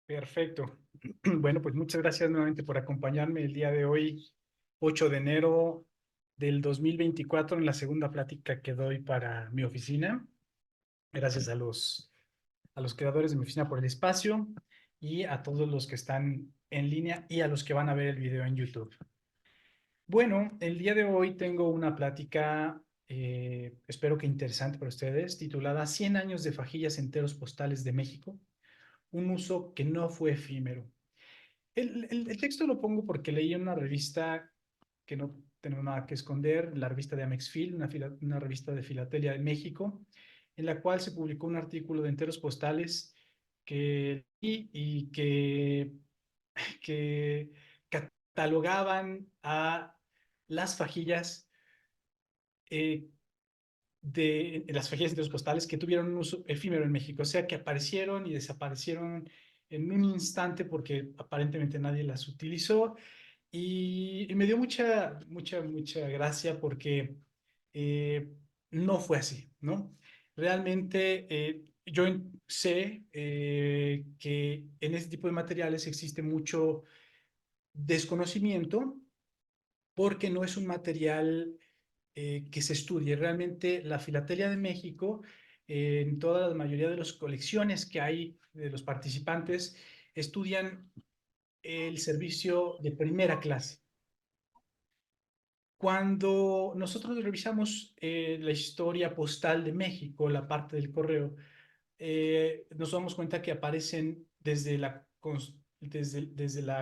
Perfecto. Bueno, pues muchas gracias nuevamente por acompañarme el día de hoy, 8 de enero del 2024, en la segunda plática que doy para mi oficina. Gracias a los creadores de mi oficina por el espacio y a todos los que están en línea y a los que van a ver el video en YouTube. Bueno, el día de hoy tengo una plática, espero que interesante para ustedes, titulada 100 años de fajillas enteros postales de México, un uso que no fue efímero. El texto lo pongo porque leí en una revista que no tenemos nada que esconder, la revista de Amexfil, una revista de Filatelia de México, en la cual se publicó un artículo de enteros postales que catalogaban a las fajillas eh, de las fajillas de enteros postales que tuvieron un uso efímero en México, o sea, que aparecieron y desaparecieron en un instante porque aparentemente nadie las utilizó. Y me dio mucha gracia porque eh, no fue así, ¿no? Realmente yo sé que en este tipo de materiales existe mucho desconocimiento porque no es un material que se estudie. Realmente la filatelia de México, en toda la mayoría de las colecciones que hay de los participantes, estudian el servicio de primera clase. Cuando nosotros revisamos la historia postal de México, la parte del correo, nos damos cuenta que aparecen desde la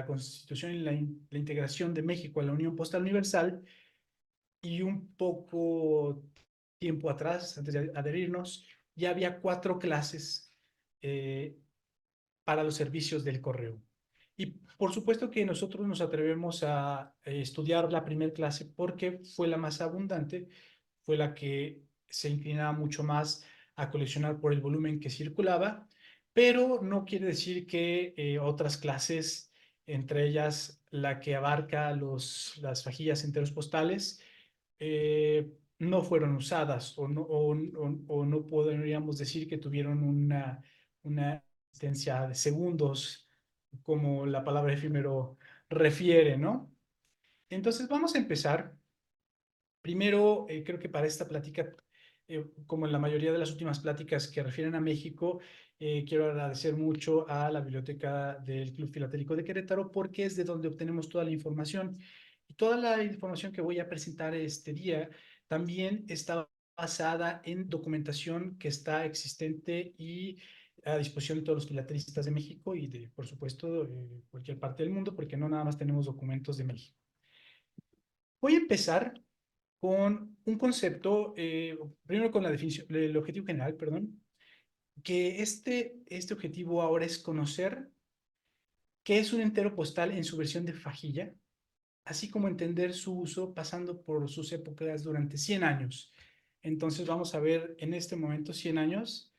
Constitución y la integración de México a la Unión Postal Universal y un poco tiempo atrás, antes de adherirnos, ya había 4 clases eh, para los servicios del correo. Y por supuesto que nosotros nos atrevemos a estudiar la primera clase porque fue la más abundante, fue la que se inclinaba mucho más a coleccionar por el volumen que circulaba, pero no quiere decir que otras clases, entre ellas la que abarca las fajillas enteros postales, no fueron usadas o no podríamos decir que tuvieron una existencia de segundos, como la palabra efímero refiere, ¿no? Entonces vamos a empezar. Primero, creo que para esta plática, como en la mayoría de las últimas pláticas que refieren a México, quiero agradecer mucho a la Biblioteca del Club Filatélico de Querétaro porque es de donde obtenemos toda la información. Y toda la información que voy a presentar este día también está basada en documentación que está existente y a disposición de todos los filatelistas de México y de, por supuesto, cualquier parte del mundo, porque no nada más tenemos documentos de México. Voy a empezar con un concepto, primero con la definición, el objetivo general, perdón, que este objetivo ahora es conocer qué es un entero postal en su versión de fajilla, así como entender su uso pasando por sus épocas durante 100 años. Entonces vamos a ver en este momento 100 años,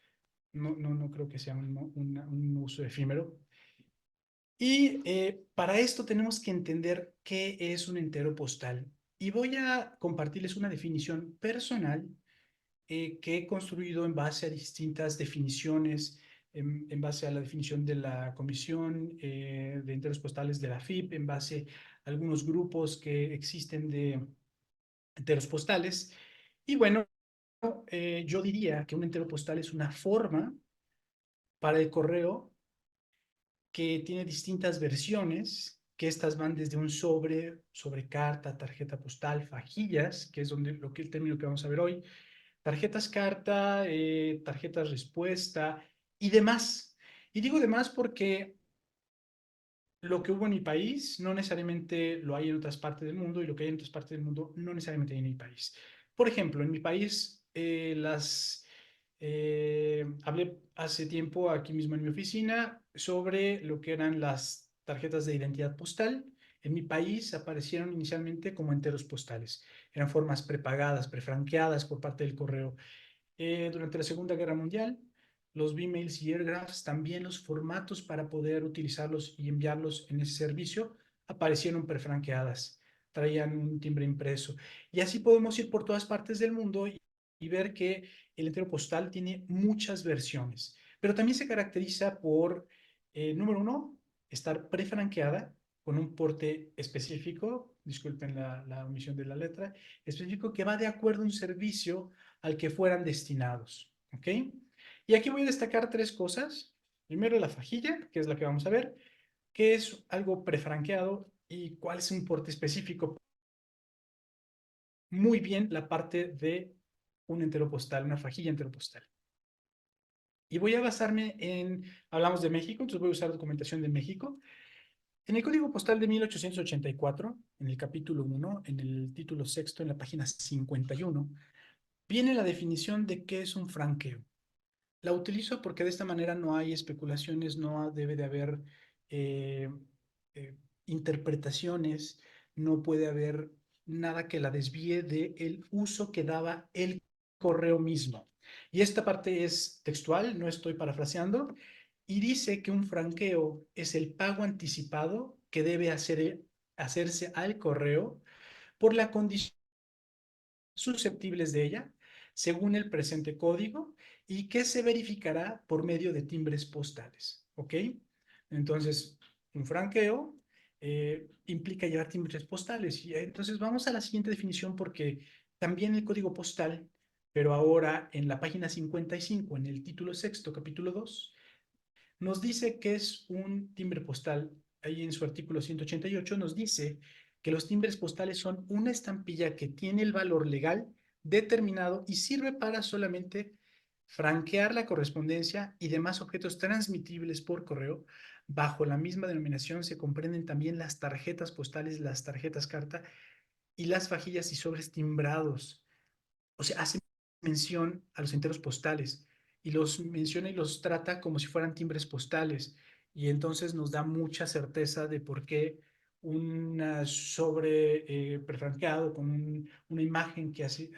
no creo que sea un uso efímero. Y para esto tenemos que entender qué es un entero postal. Y voy a compartirles una definición personal que he construido en base a distintas definiciones, en base a la definición de la Comisión de Enteros Postales de la FIP, en base a algunos grupos que existen de enteros postales. Y bueno, yo diría que un entero postal es una forma para el correo que tiene distintas versiones, que estas van desde un sobrecarta, tarjeta postal, fajillas, que es el término que vamos a ver hoy, tarjetas carta, tarjetas respuesta y demás. Y digo demás porque lo que hubo en mi país no necesariamente lo hay en otras partes del mundo y lo que hay en otras partes del mundo no necesariamente hay en mi país. Por ejemplo, en mi país, hablé hace tiempo aquí mismo en mi oficina sobre lo que eran las tarjetas de identidad postal. En mi país aparecieron inicialmente como enteros postales. Eran formas prepagadas, prefranqueadas por parte del correo. Durante la Segunda Guerra Mundial, los B-mails y airgraphs, también los formatos para poder utilizarlos y enviarlos en ese servicio, aparecieron prefranqueadas, traían un timbre impreso. Y así podemos ir por todas partes del mundo y ver que el entero postal tiene muchas versiones, pero también se caracteriza por Número uno, estar prefranqueada con un porte específico, disculpen la omisión de la letra, específico que va de acuerdo a un servicio al que fueran destinados, ¿ok? Y aquí voy a destacar tres cosas. Primero, la fajilla, que es la que vamos a ver, qué es algo prefranqueado y cuál es un porte específico. Muy bien la parte de un entero postal, una fajilla entero postal. Y voy a basarme en, hablamos de México, entonces voy a usar documentación de México. En el Código Postal de 1884, en el capítulo 1, en el título sexto, en la página 51, viene la definición de qué es un franqueo. La utilizo porque de esta manera no hay especulaciones, no debe de haber eh, eh, interpretaciones, no puede haber nada que la desvíe del uso que daba el correo mismo. Y esta parte es textual, no estoy parafraseando, y dice que un franqueo es el pago anticipado que debe hacerse al correo por la condición susceptibles de ella, según el presente código, y que se verificará por medio de timbres postales. ¿Ok? Entonces, un franqueo implica llevar timbres postales. Y entonces vamos a la siguiente definición porque también el código postal, pero ahora en la página 55, en el título sexto, capítulo 2, nos dice que es un timbre postal. Ahí en su artículo 188 nos dice que los timbres postales son una estampilla que tiene el valor legal determinado y sirve para solamente franquear la correspondencia y demás objetos transmitibles por correo. Bajo la misma denominación se comprenden también las tarjetas postales, las tarjetas carta y las fajillas y sobres timbrados. O sea, hace mención a los enteros postales y los menciona y los trata como si fueran timbres postales. Y entonces nos da mucha certeza de por qué un sobre prefranqueado con una imagen que hace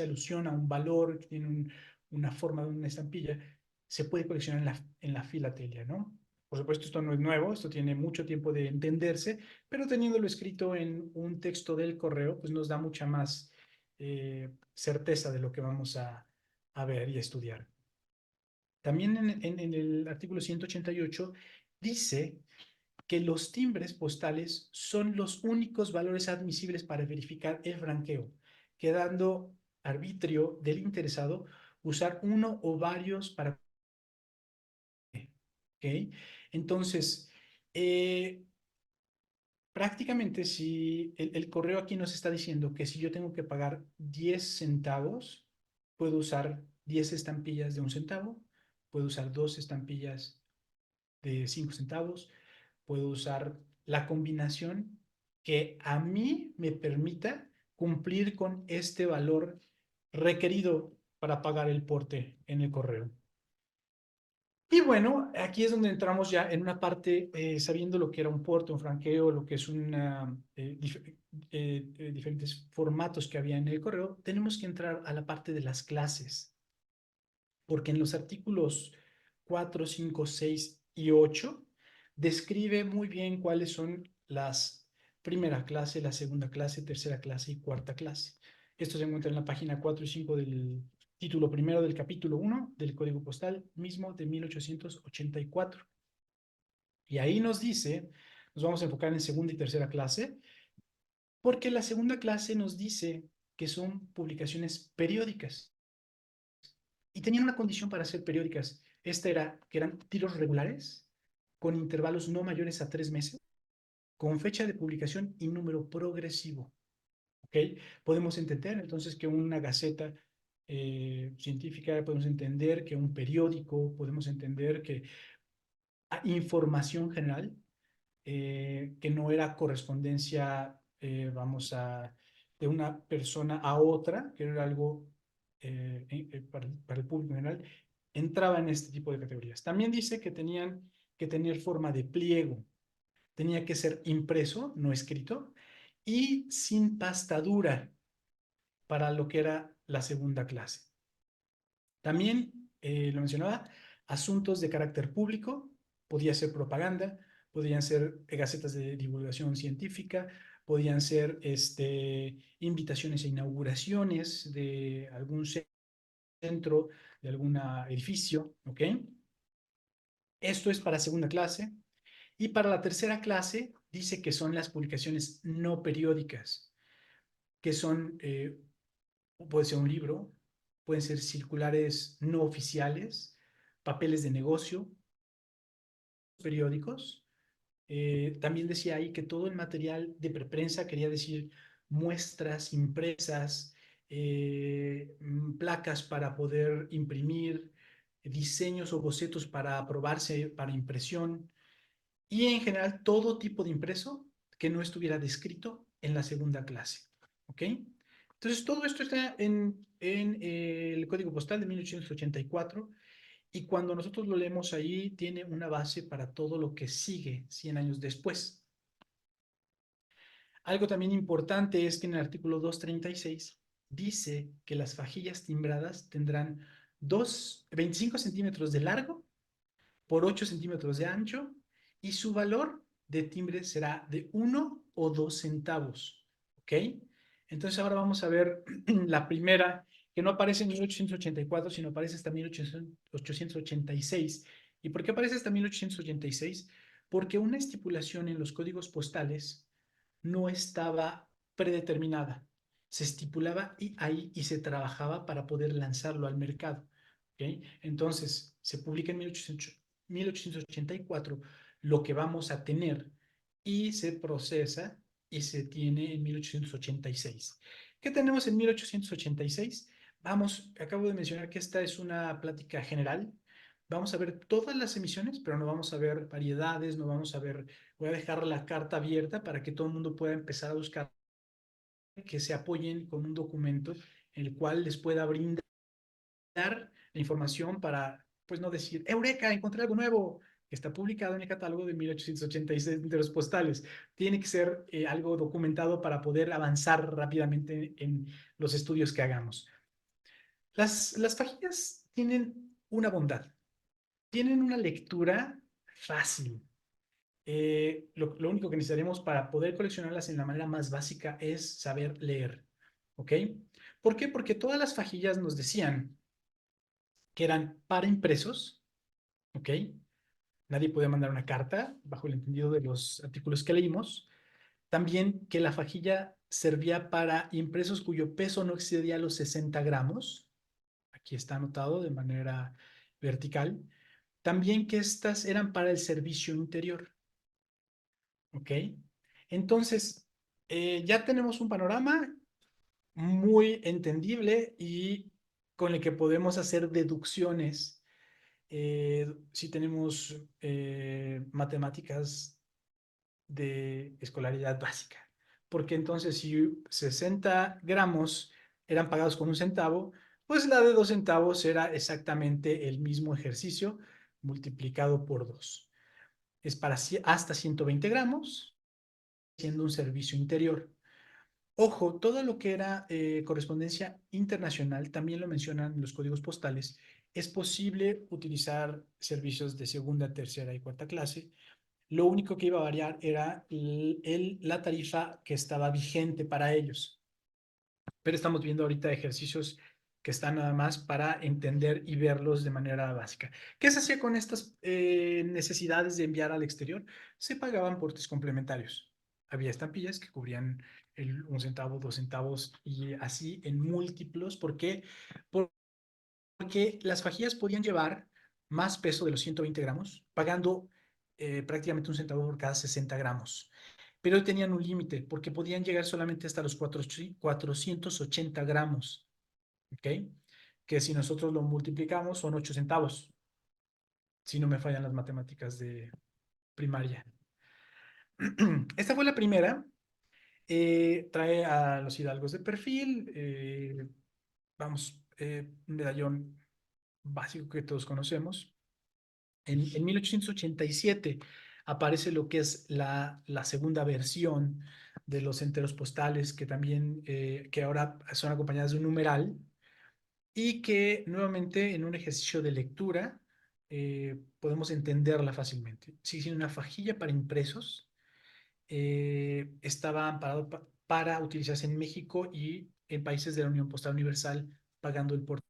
alusión a un valor, que tiene una forma de una estampilla, se puede coleccionar en la filatelia, ¿no? Por supuesto, esto no es nuevo, esto tiene mucho tiempo de entenderse, pero teniéndolo escrito en un texto del correo, pues nos da mucha más certeza de lo que vamos a ver y a estudiar. También en el artículo 188 dice que los timbres postales son los únicos valores admisibles para verificar el franqueo, quedando arbitrio del interesado usar uno o varios para... ¿Ok? Entonces, prácticamente si el correo aquí nos está diciendo que si yo tengo que pagar 10 centavos, puedo usar 10 estampillas de un centavo, puedo usar dos estampillas de 5 centavos, puedo usar la combinación que a mí me permita cumplir con este valor requerido para pagar el porte en el correo. Y bueno, aquí es donde entramos ya en una parte, sabiendo lo que era un porte, un franqueo, lo que es diferentes formatos que había en el correo, tenemos que entrar a la parte de las clases, porque en los artículos 4, 5, 6 y 8 describe muy bien cuáles son las primera clase, la segunda clase, tercera clase y cuarta clase. Esto se encuentra en la página 4 y 5 del título primero del capítulo 1 del Código Postal mismo de 1884. Y ahí nos dice, nos vamos a enfocar en segunda y tercera clase, porque la segunda clase nos dice que son publicaciones periódicas y tenían una condición para ser periódicas. Esta era que eran tiros regulares con intervalos no mayores a 3 meses, con fecha de publicación y número progresivo. ¿Ok? Podemos entender entonces que una gaceta científica, podemos entender que un periódico, podemos entender que información general, que no era correspondencia, de una persona a otra, que era algo para el público en general, entraba en este tipo de categorías. También dice que tenían que tener forma de pliego, tenía que ser impreso, no escrito, y sin pastadura para lo que era la segunda clase. También, lo mencionaba, asuntos de carácter público, podía ser propaganda, podían ser gacetas de divulgación científica, podían ser invitaciones a inauguraciones de algún centro, de algún edificio, ¿ok? Esto es para segunda clase. Y para la tercera clase dice que son las publicaciones no periódicas, que son, puede ser un libro, pueden ser circulares no oficiales, papeles de negocio, periódicos. También decía ahí que todo el material de preprensa, quería decir muestras impresas, placas para poder imprimir, diseños o bocetos para aprobarse para impresión y en general todo tipo de impreso que no estuviera descrito en la segunda clase. ¿Ok? Entonces todo esto está en el Código Postal de 1884 y cuando nosotros lo leemos ahí tiene una base para todo lo que sigue 100 años después. Algo también importante es que en el artículo 236 dice que las fajillas timbradas tendrán 25 centímetros de largo por 8 centímetros de ancho y su valor de timbre será de 1 o 2 centavos. ¿Ok? Entonces ahora vamos a ver la primera, que no aparece en 1884, sino aparece hasta 1886. ¿Y por qué aparece hasta 1886? Porque una estipulación en los códigos postales no estaba predeterminada. Se estipulaba ahí y se trabajaba para poder lanzarlo al mercado. ¿Okay? Entonces, se publica en 1884 lo que vamos a tener y se procesa y se tiene en 1886. ¿Qué tenemos en 1886? Vamos, acabo de mencionar que esta es una plática general. Vamos a ver todas las emisiones, pero no vamos a ver variedades, no vamos a ver, voy a dejar la carta abierta para que todo el mundo pueda empezar a buscar, que se apoyen con un documento en el cual les pueda brindar la información para, pues no decir, ¡Eureka! Encontré algo nuevo, que está publicado en el catálogo de 1886 de los postales. Tiene que ser algo documentado para poder avanzar rápidamente en los estudios que hagamos. Las páginas tienen una bondad, tienen una lectura fácil. Lo único que necesitaremos para poder coleccionarlas en la manera más básica es saber leer. ¿Ok? ¿Por qué? Porque todas las fajillas nos decían que eran para impresos. ¿Ok? Nadie podía mandar una carta bajo el entendido de los artículos que leímos. También que la fajilla servía para impresos cuyo peso no excedía los 60 gramos. Aquí está anotado de manera vertical. También que estas eran para el servicio interior. ¿Ok? Entonces, ya tenemos un panorama muy entendible y con el que podemos hacer deducciones si tenemos matemáticas de escolaridad básica. Porque entonces si 60 gramos eran pagados con 1 centavo, pues la de 2 centavos era exactamente el mismo ejercicio multiplicado por 2. Es para hasta 120 gramos, siendo un servicio interior. Ojo, todo lo que era correspondencia internacional, también lo mencionan los códigos postales, es posible utilizar servicios de segunda, tercera y cuarta clase. Lo único que iba a variar era la tarifa que estaba vigente para ellos. Pero estamos viendo ahorita ejercicios que están nada más para entender y verlos de manera básica. ¿Qué se hacía con estas necesidades de enviar al exterior? Se pagaban portes complementarios. Había estampillas que cubrían 1 centavo, 2 centavos y así en múltiplos. ¿Por qué? Porque las fajillas podían llevar más peso de los 120 gramos, pagando prácticamente 1 centavo por cada 60 gramos. Pero tenían un límite, porque podían llegar solamente hasta los 480 gramos. ¿Ok? Que si nosotros lo multiplicamos son 8 centavos, si no me fallan las matemáticas de primaria. Esta fue la primera. Trae a los hidalgos de perfil. Vamos, un medallón básico que todos conocemos. En 1887 aparece lo que es la segunda versión de los enteros postales, que también, que ahora son acompañadas de un numeral, y que nuevamente en un ejercicio de lectura podemos entenderla fácilmente. Si una fajilla para impresos estaba amparado para utilizarse en México y en países de la Unión Postal Universal, pagando el porte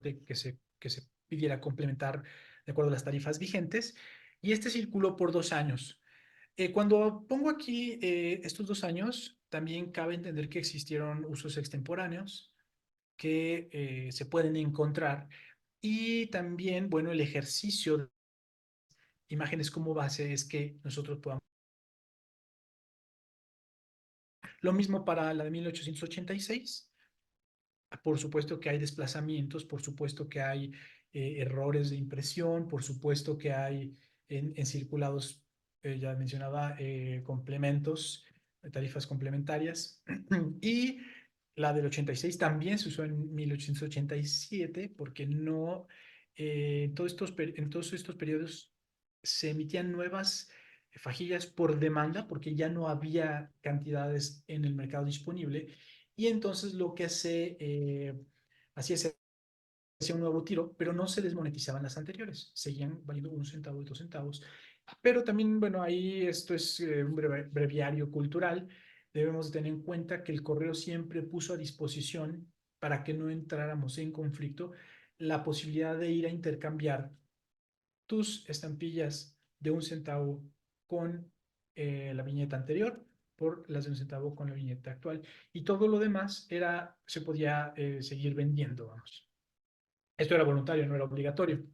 que se pidiera complementar de acuerdo a las tarifas vigentes, y este circuló por 2 años. Cuando pongo aquí estos 2 años, también cabe entender que existieron usos extemporáneos que se pueden encontrar y también, bueno, el ejercicio de imágenes como base es que nosotros podamos. Lo mismo para la de 1886. Por supuesto que hay desplazamientos, por supuesto que hay errores de impresión, por supuesto que hay en circulados, ya mencionaba, complementos, tarifas complementarias. Y la del 86 también se usó en 1887 porque no, en todos estos periodos se emitían nuevas fajillas por demanda porque ya no había cantidades en el mercado disponible y entonces lo que se hacía es hacía un nuevo tiro, pero no se desmonetizaban las anteriores, seguían valiendo 1 centavo y 2 centavos. Pero también, bueno, ahí esto es un breviario cultural. Debemos tener en cuenta que el correo siempre puso a disposición, para que no entráramos en conflicto, la posibilidad de ir a intercambiar tus estampillas de 1 centavo con la viñeta anterior por las de 1 centavo con la viñeta actual. Y todo lo demás se podía seguir vendiendo, vamos. Esto era voluntario, no era obligatorio.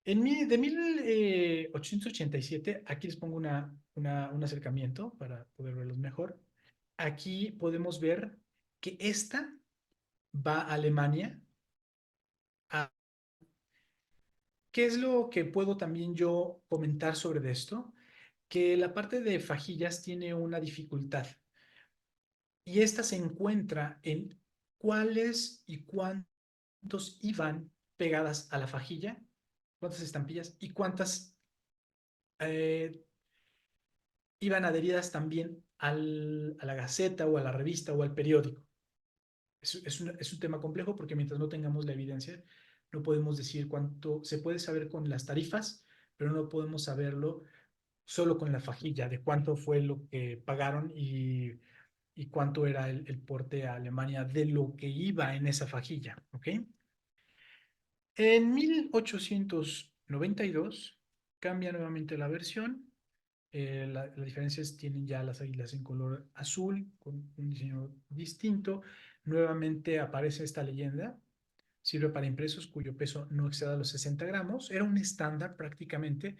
De 1887, aquí les pongo un acercamiento para poder verlos mejor. Aquí podemos ver que esta va a Alemania. ¿Qué es lo que puedo también yo comentar sobre esto? Que la parte de fajillas tiene una dificultad y esta se encuentra en cuáles y cuántos iban pegadas a la fajilla, cuántas estampillas y cuántas eh, iban adheridas también a la gaceta o a la revista o al periódico. Es un tema complejo porque mientras no tengamos la evidencia, no podemos decir cuánto. Se puede saber con las tarifas, pero no podemos saberlo solo con la fajilla, de cuánto fue lo que pagaron y cuánto era el porte a Alemania de lo que iba en esa fajilla. ¿Ok? En 1892 cambia nuevamente la versión. La diferencia es tienen ya las águilas en color azul con un diseño distinto. Nuevamente aparece esta leyenda. Sirve para impresos cuyo peso no exceda los 60 gramos. Era un estándar prácticamente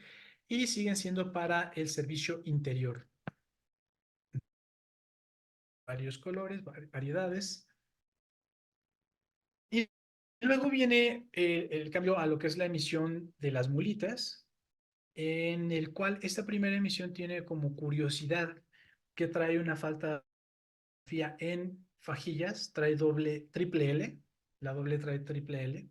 y siguen siendo para el servicio interior. Varios colores, variedades. Y luego viene el cambio a lo que es la emisión de las mulitas, en el cual esta primera emisión tiene como curiosidad que trae una falta en fajillas, trae triple L, la doble trae triple L,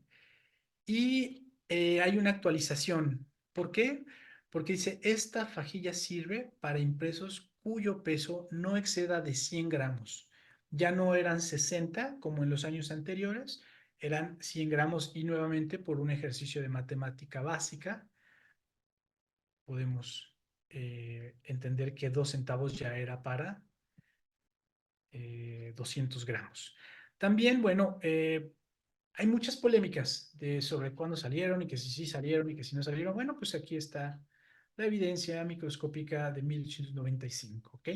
y hay una actualización. ¿Por qué? Porque dice, esta fajilla sirve para impresos cuyo peso no exceda de 100 gramos. Ya no eran 60 como en los años anteriores, eran 100 gramos y nuevamente por un ejercicio de matemática básica podemos entender que 2 centavos ya era para 200 gramos. También, bueno, hay muchas polémicas sobre cuándo salieron y que si sí salieron y que si no salieron. Bueno, pues aquí está la evidencia microscópica de 1895, ¿ok?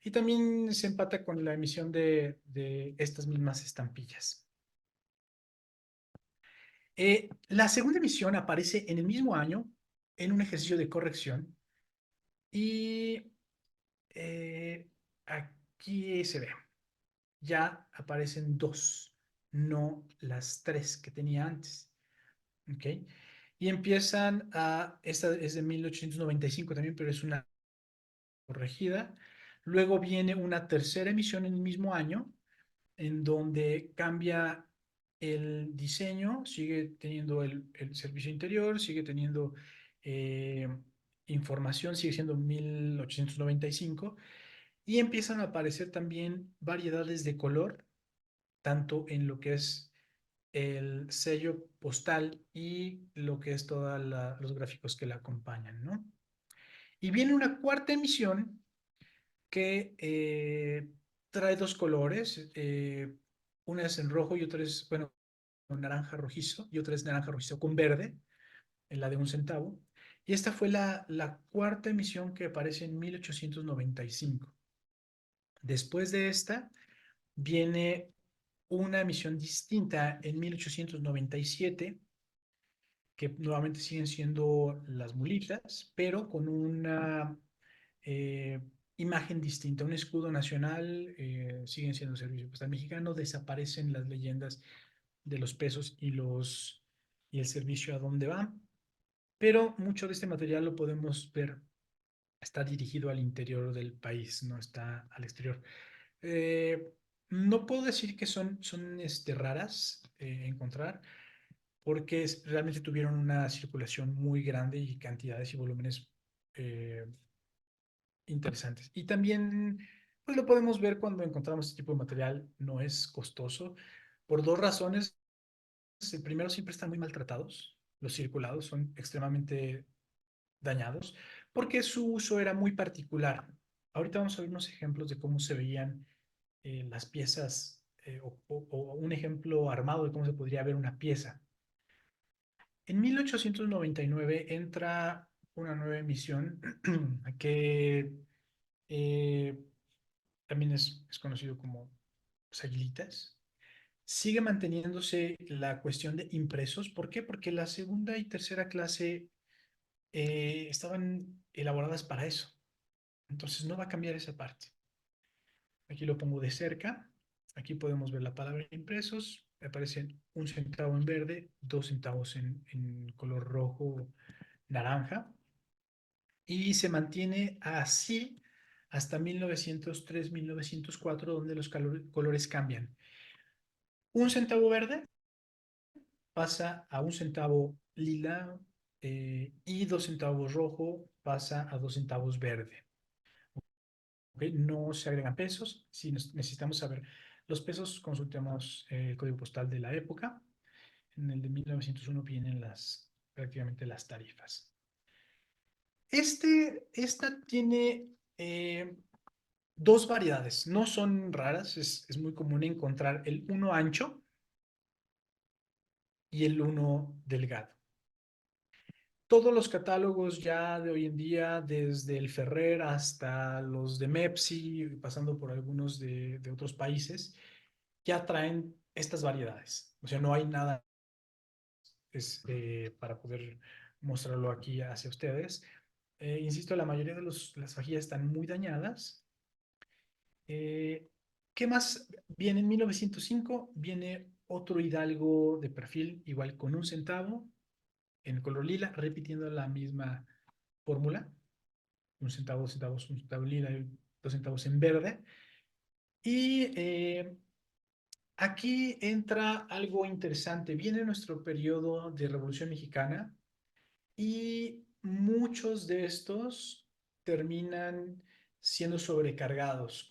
Y también se empata con la emisión de estas mismas estampillas. La segunda emisión aparece en el mismo año en un ejercicio de corrección y aquí se ve, ya aparecen dos, no las tres que tenía antes. ¿Ok? Y empiezan esta es de 1895 también, pero es una corregida. Luego viene una tercera emisión en el mismo año, en donde cambia el diseño, sigue teniendo el servicio interior, sigue teniendo eh, información, sigue siendo 1895, y empiezan a aparecer también variedades de color, tanto en lo que es el sello postal y lo que es todos los gráficos que la acompañan, ¿no? Y viene una cuarta emisión que trae dos colores, una es en rojo y otra es, bueno, naranja rojizo y otra es naranja rojizo con verde. en la de un centavo. Y esta fue la cuarta emisión que aparece en 1895. Después de esta viene una emisión distinta en 1897, que nuevamente siguen siendo las mulitas, pero con una eh, imagen distinta, un escudo nacional, siguen siendo servicio postal mexicano, desaparecen las leyendas de los pesos y el servicio a dónde va, pero mucho de este material lo podemos ver, está dirigido al interior del país, no está al exterior. Eh, no puedo decir que son raras encontrar, porque realmente tuvieron una circulación muy grande y cantidades y volúmenes eh, interesantes. Y también, pues lo podemos ver cuando encontramos este tipo de material, no es costoso, por dos razones. El primero, siempre están muy maltratados, los circulados son extremadamente dañados, porque su uso era muy particular. Ahorita vamos a ver unos ejemplos de cómo se veían las piezas, o un ejemplo armado de cómo se podría ver una pieza. En 1899 entra una nueva emisión que eh, también es conocido como Aguilitas. Sigue manteniéndose la cuestión de impresos. ¿Por qué? Porque la segunda y tercera clase estaban elaboradas para eso. Entonces no va a cambiar esa parte. Aquí lo pongo de cerca. Aquí podemos ver la palabra impresos. Aparecen un centavo en verde, 2 centavos en color rojo naranja, y se mantiene así hasta 1903-1904, donde los colores cambian. Un centavo verde pasa a un centavo lila, y 2 centavos rojo pasa a 2 centavos verde. ¿Okay? No se agregan pesos. Si necesitamos saber los pesos, consultemos el código postal de la época. En el de 1901 vienen prácticamente las tarifas. Esta tiene dos variedades, no son raras, es muy común encontrar el uno ancho y el uno delgado. Todos los catálogos ya de hoy en día, desde el Ferrer hasta los de Mepsi, pasando por algunos de otros países, ya traen estas variedades. O sea, no hay nada para poder mostrarlo aquí hacia ustedes. Insisto, la mayoría de las fajillas están muy dañadas. Eh, ¿Qué más viene en 1905? Viene otro hidalgo de perfil, igual con un centavo en color lila, repitiendo la misma fórmula. Un centavo, 2 centavos, un centavo lila y 2 centavos en verde. Y aquí entra algo interesante. Viene nuestro periodo de Revolución Mexicana y muchos de estos terminan siendo sobrecargados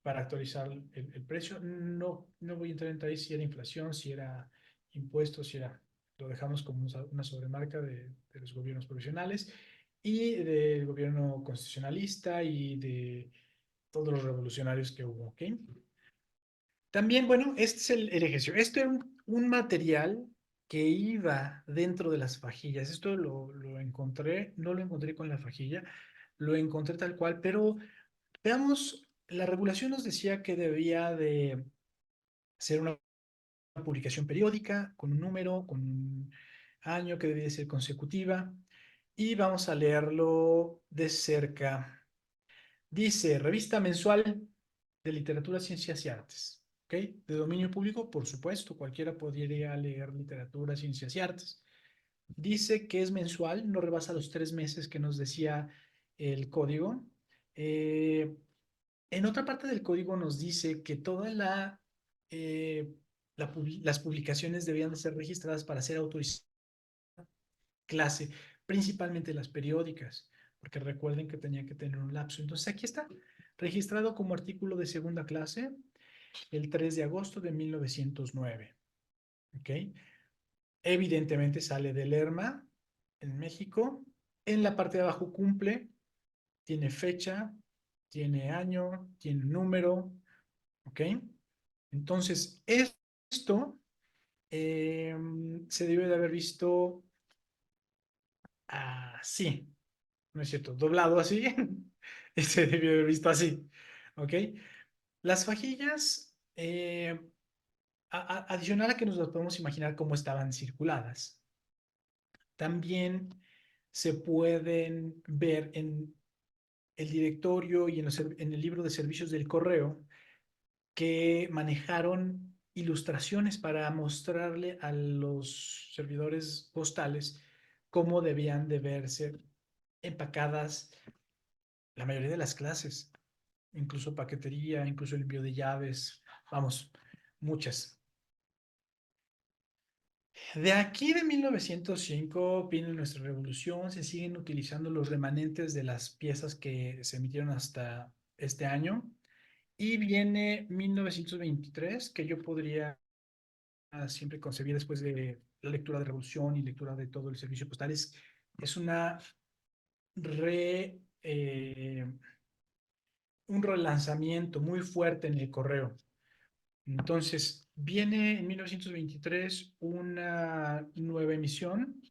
para actualizar el precio. No voy a entrar en detalles si era inflación, si era impuestos, lo dejamos como una sobremarca de los gobiernos provisionales y del gobierno constitucionalista y de todos los revolucionarios que hubo, ¿ok? También, bueno, este es el ejercicio. Este era un material que iba dentro de las fajillas. Esto lo encontré, no lo encontré con la fajilla, lo encontré tal cual, pero veamos, la regulación nos decía que debía de ser una publicación periódica, con un número, con un año, que debía de ser consecutiva, y vamos a leerlo de cerca. Dice, revista mensual de literatura, ciencias y artes. ¿Ok? De dominio público, por supuesto, cualquiera podría leer literatura, ciencias y artes. Dice que es mensual, no rebasa los 3 meses que nos decía el código. Eh, en otra parte del código nos dice que eh, las publicaciones debían de ser registradas para ser autorizadas clase, principalmente las periódicas, porque recuerden que tenía que tener un lapso. Entonces aquí está, registrado como artículo de segunda clase el 3 de agosto de 1909. ¿Ok? Evidentemente sale del Lerma en México. En la parte de abajo cumple, tiene fecha, tiene año, tiene número. ¿Ok? Entonces, esto Se debe de haber visto así, no es cierto, doblado así, y se debió haber visto así, ¿ok? Las fajillas, adicional a que nos las podemos imaginar cómo estaban circuladas, también se pueden ver en el directorio y en el libro de servicios del correo que manejaron ilustraciones para mostrarle a los servidores postales cómo debían de verse empacadas la mayoría de las clases, incluso paquetería, incluso el envío de llaves, vamos, muchas. De aquí de 1905 viene nuestra revolución, se siguen utilizando los remanentes de las piezas que se emitieron hasta este año y viene 1923 que yo podría siempre concebir después de la lectura de revolución y lectura de todo el servicio postal es re, eh, un relanzamiento muy fuerte en el correo. Entonces, viene en 1923 una nueva emisión,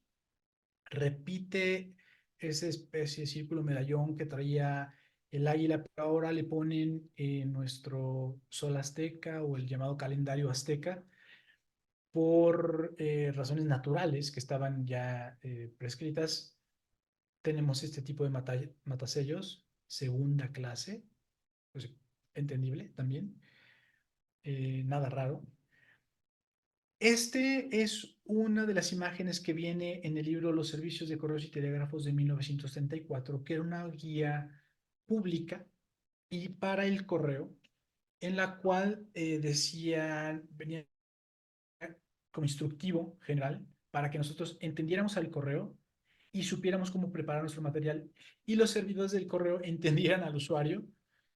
repite esa especie de círculo medallón que traía el águila, pero ahora le ponen nuestro sol azteca o el llamado calendario azteca por razones naturales que estaban ya prescritas. Tenemos este tipo de matasellos, segunda clase, pues entendible también, nada raro. Este es una de las imágenes que viene en el libro Los Servicios de Correos y Telégrafos de 1934, que era una guía pública y para el correo, en la cual decían, venía como instructivo general para que nosotros entendiéramos al correo y supiéramos cómo preparar nuestro material y los servidores del correo entendieran al usuario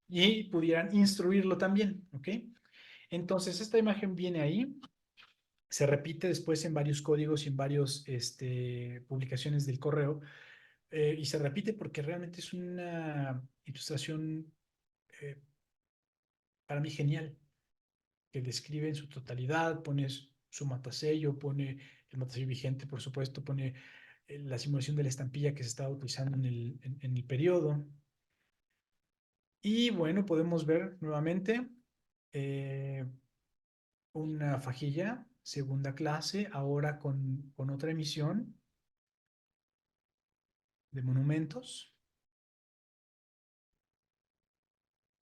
y pudieran instruirlo también, ¿ok? Entonces, esta imagen viene ahí, se repite después en varios códigos y en varias publicaciones del correo, y se repite porque realmente es una ilustración eh, para mí genial, que describe en su totalidad, pone su matasello, pone el matasello vigente, por supuesto, pone la simulación de la estampilla que se estaba utilizando en el periodo. Y bueno, podemos ver nuevamente eh, una fajilla, segunda clase, ahora con otra emisión de monumentos.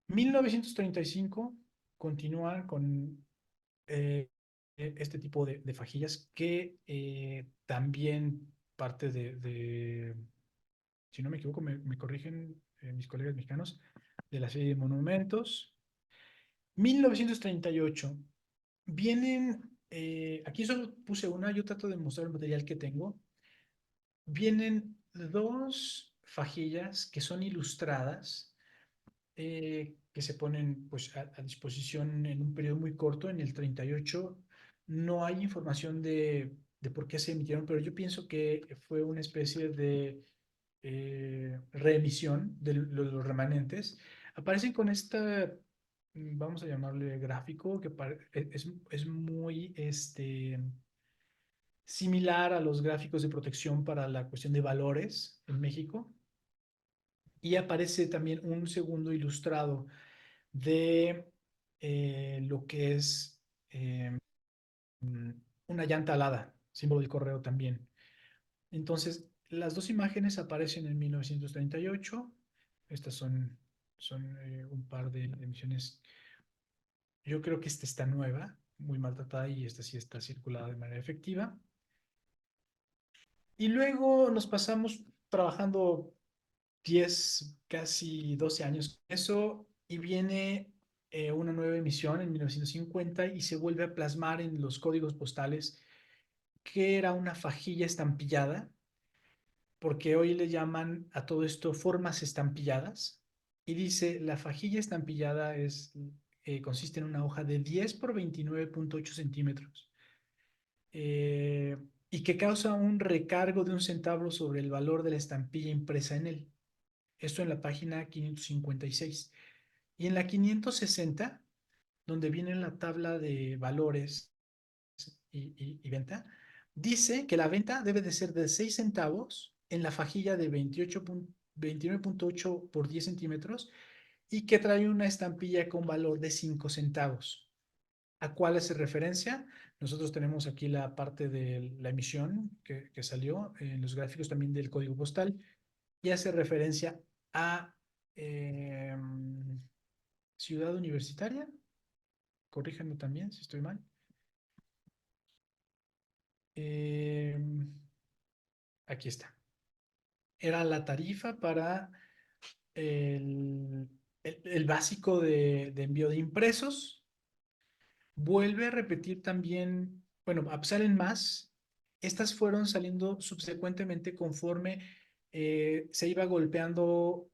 1935 continúa con este tipo de fajillas que también parte si no me equivoco, me corrigen mis colegas mexicanos, de la serie de monumentos. 1938 vienen, aquí solo puse una, yo trato de mostrar el material que tengo. Vienen dos fajillas que son ilustradas, que se ponen pues, a disposición en un periodo muy corto, en el 38. No hay información de por qué se emitieron, pero yo pienso que fue una especie de reemisión de los remanentes. Aparecen con esta, vamos a llamarle gráfico, que es muy similar a los gráficos de protección para la cuestión de valores en México. Y aparece también un segundo ilustrado de lo que es una llanta alada, símbolo del correo también. Entonces, las dos imágenes aparecen en 1938. Estas son un par de emisiones. Yo creo que esta está nueva, muy maltratada, y esta sí está circulada de manera efectiva. Y luego nos pasamos trabajando 10, casi 12 años con eso, y viene una nueva emisión en 1950 y se vuelve a plasmar en los códigos postales que era una fajilla estampillada, porque hoy le llaman a todo esto formas estampilladas, y dice, la fajilla estampillada consiste en una hoja de 10 por 29.8 centímetros, y que causa un recargo de 1 centavo sobre el valor de la estampilla impresa en él. Esto en la página 556. Y en la 560, donde viene la tabla de valores, y venta, dice que la venta debe de ser de 6 centavos en la fajilla de 29.8 por 10 centímetros y que trae una estampilla con valor de 5 centavos. ¿A cuál hace referencia? Nosotros tenemos aquí la parte de la emisión que salió en los gráficos también del código postal y hace referencia a eh, Ciudad Universitaria. Corríjanme también si estoy mal. Eh, Aquí está. Era la tarifa para el, el básico de envío de impresos. Vuelve a repetir también, bueno, salen más. Estas fueron saliendo subsecuentemente conforme se iba golpeando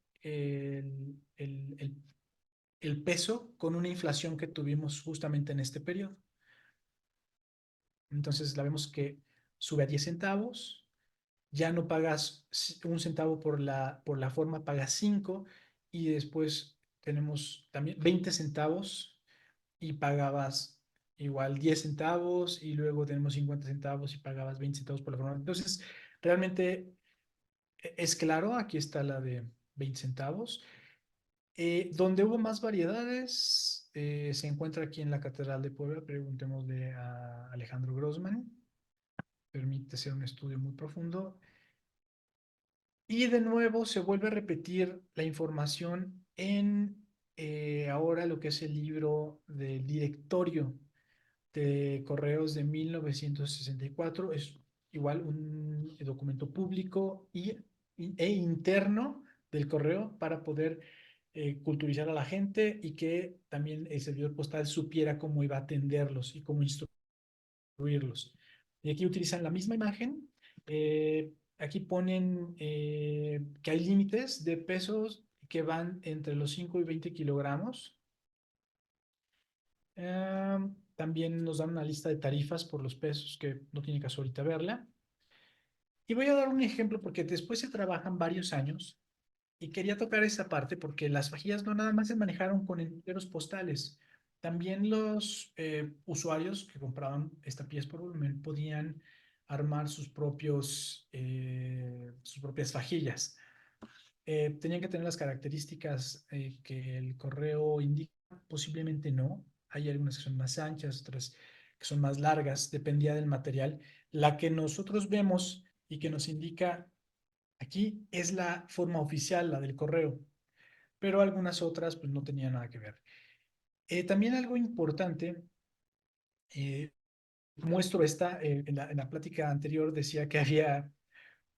el peso con una inflación que tuvimos justamente en este periodo. Entonces la vemos que sube a 10 centavos, ya no pagas un centavo por la forma, pagas 5 y después tenemos también 20 centavos y pagabas igual 10 centavos y luego tenemos 50 centavos y pagabas 20 centavos por la forma. Entonces, realmente es claro, aquí está la de 20 centavos. Donde hubo más variedades, se encuentra aquí en la Catedral de Puebla. Preguntémosle a Alejandro Grossman. Permite hacer un estudio muy profundo. Y de nuevo se vuelve a repetir la información en ahora lo que es el libro del directorio de correos de 1964. Es igual un documento público e interno del correo para poder culturizar a la gente y que también el servidor postal supiera cómo iba a atenderlos y cómo instruirlos. Y aquí utilizan la misma imagen. Aquí ponen que hay límites de pesos que van entre los 5 y 20 kilogramos. También nos dan una lista de tarifas por los pesos que no tiene caso ahorita verla. Y voy a dar un ejemplo porque después se trabajan varios años y quería tocar esa parte porque las fajillas no nada más se manejaron con enteros postales. También los usuarios que compraban estampillas por volumen podían armar sus propias fajillas. Tenían que tener las características que el correo indica, posiblemente no. Hay algunas que son más anchas, otras que son más largas, dependía del material. La que nosotros vemos y que nos indica aquí es la forma oficial, la del correo, pero algunas otras pues no tenían nada que ver. También algo importante, eh, muestro esta, en la plática anterior decía que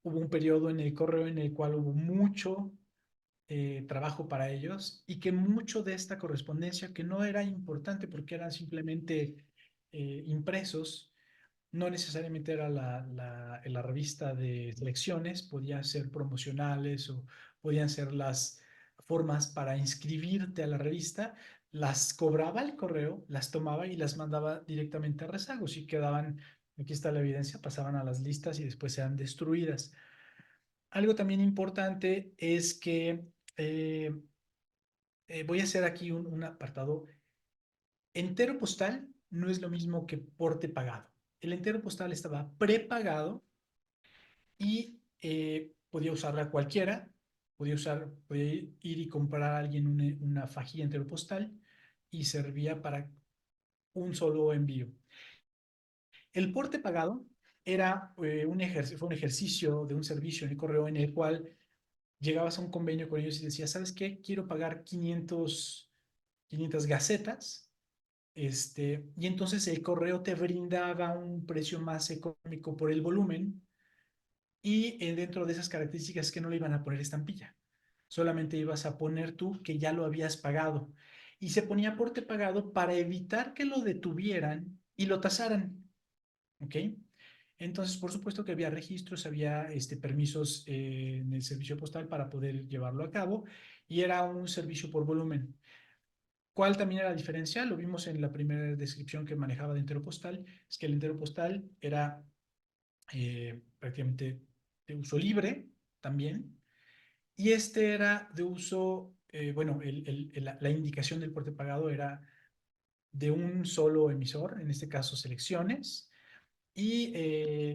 hubo un periodo en el correo en el cual hubo mucho trabajo para ellos y que mucho de esta correspondencia, que no era importante porque eran simplemente impresos, no necesariamente era la revista de lecciones, podían ser promocionales o podían ser las formas para inscribirte a la revista, las cobraba el correo, las tomaba y las mandaba directamente a rezagos y quedaban, aquí está la evidencia, pasaban a las listas y después eran destruidas. Algo también importante es que eh, voy a hacer aquí un apartado. Entero postal no es lo mismo que porte pagado. El entero postal estaba prepagado y podía usarla cualquiera. Podía ir y comprar a alguien una fajilla entero postal y servía para un solo envío. El porte pagado era fue un ejercicio de un servicio en el correo en el cual llegabas a un convenio con ellos y decías, ¿sabes qué? Quiero pagar 500 gacetas. Y entonces el correo te brindaba un precio más económico por el volumen y dentro de esas características que no le iban a poner estampilla. Solamente ibas a poner tú que ya lo habías pagado. Y se ponía porte pagado para evitar que lo detuvieran y lo tasaran. ¿Ok? Entonces, por supuesto que había registros, había permisos en el servicio postal para poder llevarlo a cabo y era un servicio por volumen. ¿Cuál también era la diferencia? Lo vimos en la primera descripción que manejaba de entero postal, es que el entero postal era prácticamente de uso libre también, y este era de uso, bueno, la indicación del porte pagado era de un solo emisor, en este caso Selecciones, y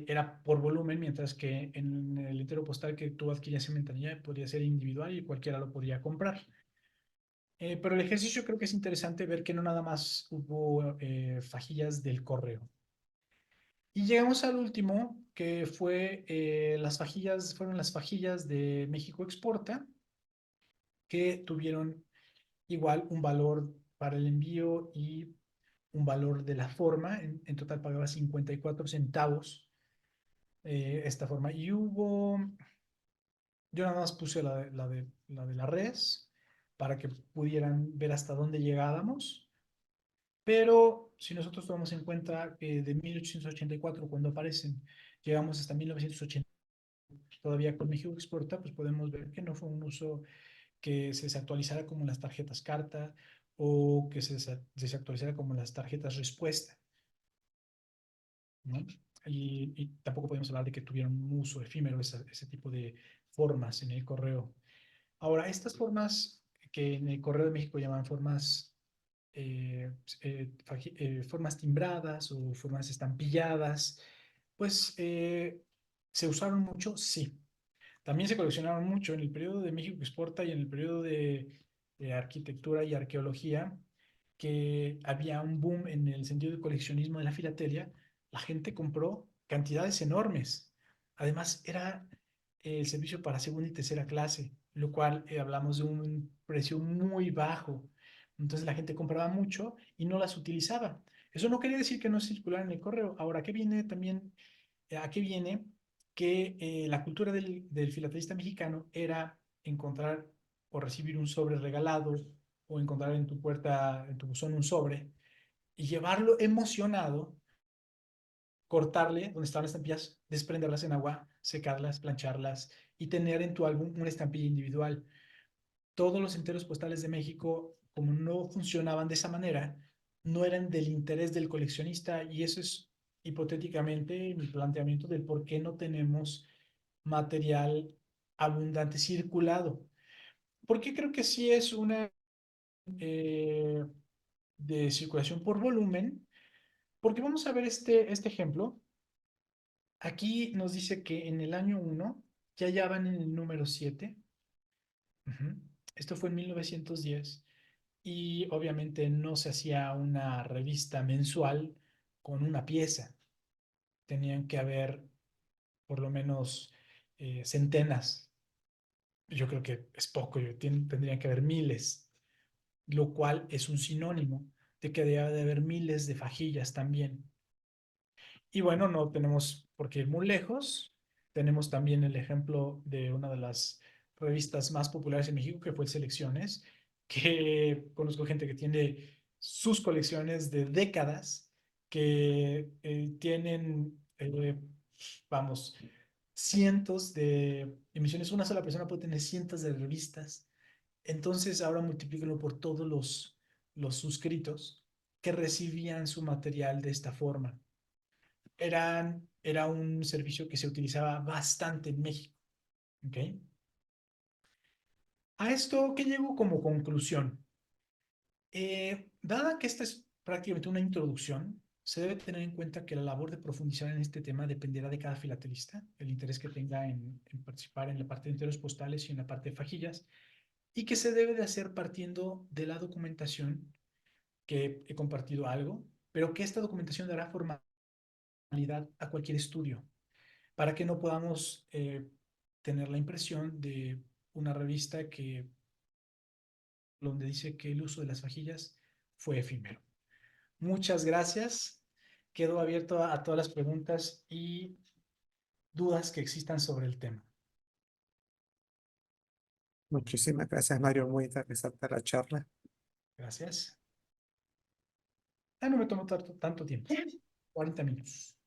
era por volumen, mientras que en el entero postal que tú adquirías en ventanilla podría ser individual y cualquiera lo podría comprar. Pero el ejercicio creo que es interesante ver que no nada más hubo fajillas del correo. Y llegamos al último, que fue fueron las fajillas de México Exporta, que tuvieron igual un valor para el envío y un valor de la forma. En total pagaba 54 centavos esta forma. Y yo nada más puse la de la res para que pudieran ver hasta dónde llegábamos. Pero si nosotros tomamos en cuenta que de 1884, cuando aparecen, llegamos hasta 1980, todavía con México Exporta, pues podemos ver que no fue un uso que se desactualizara como las tarjetas carta o que se desactualizara como las tarjetas respuesta, ¿no? Y tampoco podemos hablar de que tuvieron un uso efímero ese tipo de formas en el correo. Ahora, estas formas que en el Correo de México llaman formas, formas timbradas o formas estampilladas, pues se usaron mucho, sí. También se coleccionaron mucho en el periodo de México Exporta y en el periodo de arquitectura y arqueología, que había un boom en el sentido de coleccionismo de la filatelia. La gente compró cantidades enormes. Además, era el servicio para segunda y tercera clase, lo cual hablamos de un precio muy bajo. Entonces la gente compraba mucho y no las utilizaba. Eso no quería decir que no circularan en el correo. Ahora, ¿qué viene también? ¿A qué viene? Que la cultura del filatelista mexicano era encontrar o recibir un sobre regalado o encontrar en tu puerta, en tu buzón un sobre y llevarlo emocionado, cortarle donde estaban las estampillas, desprenderlas en agua, secarlas, plancharlas y tener en tu álbum una estampilla individual. Todos los enteros postales de México, como no funcionaban de esa manera, no eran del interés del coleccionista y eso es hipotéticamente mi planteamiento del por qué no tenemos material abundante circulado. Porque creo que sí es una eh, de circulación por volumen, porque vamos a ver este ejemplo. Aquí nos dice que en el año 1 ya van en el número 7. Uh-huh. Esto fue en 1910 y obviamente no se hacía una revista mensual con una pieza. Tenían que haber por lo menos centenas. Yo creo que es poco, tendrían que haber miles, lo cual es un sinónimo de que debe de haber miles de fajillas también. Y bueno, no tenemos por qué ir muy lejos. Tenemos también el ejemplo de una de las revistas más populares en México, que fue Selecciones, que conozco gente que tiene sus colecciones de décadas, que tienen, vamos, cientos de emisiones. Una sola persona puede tener cientos de revistas. Entonces ahora multiplíquenlo por todos los suscritos que recibían su material de esta forma. Era un servicio que se utilizaba bastante en México. ¿Ok? A esto, ¿qué llego como conclusión? Dada que esta es prácticamente una introducción, se debe tener en cuenta que la labor de profundizar en este tema dependerá de cada filatelista, el interés que tenga en participar en la parte de enteros postales y en la parte de fajillas, y que se debe de hacer partiendo de la documentación, que he compartido algo, pero que esta documentación dará formalidad a cualquier estudio, para que no podamos tener la impresión de una revista donde dice que el uso de las vajillas fue efímero. Muchas gracias. Quedo abierto a todas las preguntas y dudas que existan sobre el tema. Muchísimas gracias, Mario. Muy interesante la charla. Gracias. No me tomó tanto tiempo. 40 minutos.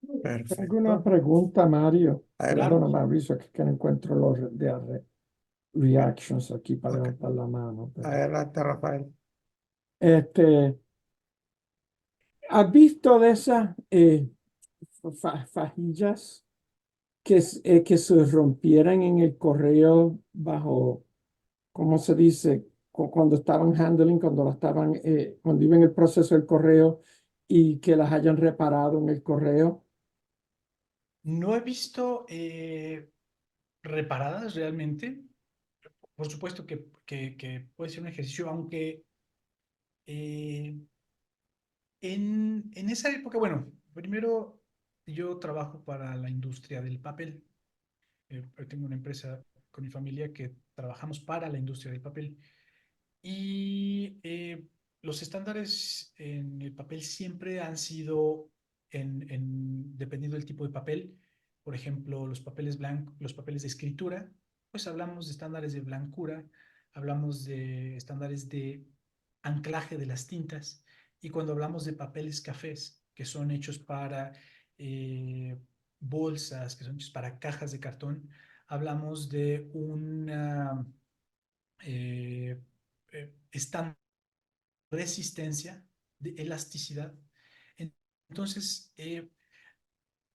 Tengo una Perfecto. pregunta, Mario. Adelante. Perdona, me aviso que no encuentro los reactions aquí para Ok. levantar la mano. Adelante, Rafael. Este, ¿has visto de esas fajillas que se rompieran en el correo bajo, ¿cómo se dice? Cuando estaban handling, cuando iba en el proceso del correo y que las hayan reparado en el correo. No he visto reparadas realmente. Por supuesto que puede ser un ejercicio, aunque eh, en esa época, bueno, primero yo trabajo para la industria del papel. Tengo una empresa con mi familia que trabajamos para la industria del papel. Y los estándares en el papel siempre han sido, dependiendo del tipo de papel, por ejemplo, los papeles blancos, los papeles de escritura, pues hablamos de estándares de blancura, hablamos de estándares de anclaje de las tintas, y cuando hablamos de papeles cafés, que son hechos para eh, bolsas, que son hechos para cajas de cartón, hablamos de una eh, estándar de resistencia, de elasticidad. Entonces,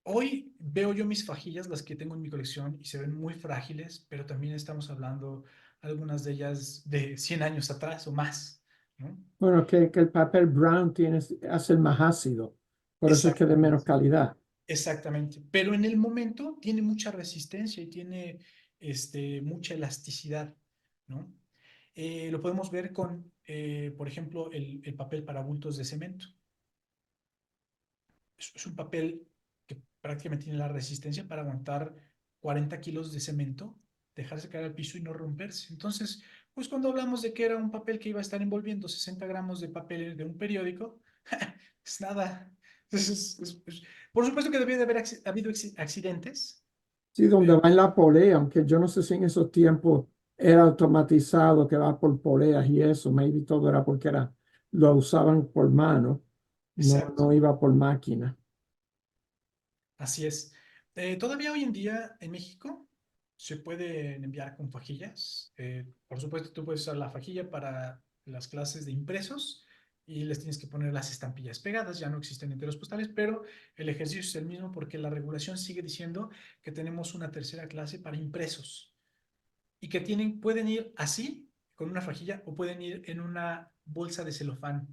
hoy veo yo mis fajillas, las que tengo en mi colección, y se ven muy frágiles, pero también estamos hablando algunas de ellas de 100 años atrás o más, ¿no? Bueno, que el papel brown hace el más ácido, por eso es que es de menos Exactamente, calidad. exactamente. Pero en el momento tiene mucha resistencia y tiene mucha elasticidad, ¿no? Lo podemos ver con, por ejemplo, el papel para bultos de cemento. Es un papel que prácticamente tiene la resistencia para aguantar 40 kilos de cemento, dejarse caer al piso y no romperse. Entonces, pues cuando hablamos de que era un papel que iba a estar envolviendo 60 gramos de papel de un periódico, es nada. Por supuesto que debía de haber habido accidentes, Sí, donde pero va en la polea, aunque yo no sé si en esos tiempos era automatizado que va por poleas y eso, maybe todo era porque lo usaban por mano, exacto. no iba por máquina. Así es. Todavía hoy en día en México se pueden enviar con fajillas. Por supuesto, tú puedes usar la fajilla para las clases de impresos y les tienes que poner las estampillas pegadas. Ya no existen enteros postales, pero el ejercicio es el mismo porque la regulación sigue diciendo que tenemos una tercera clase para impresos y que pueden ir así, con una fajilla, o pueden ir en una bolsa de celofán,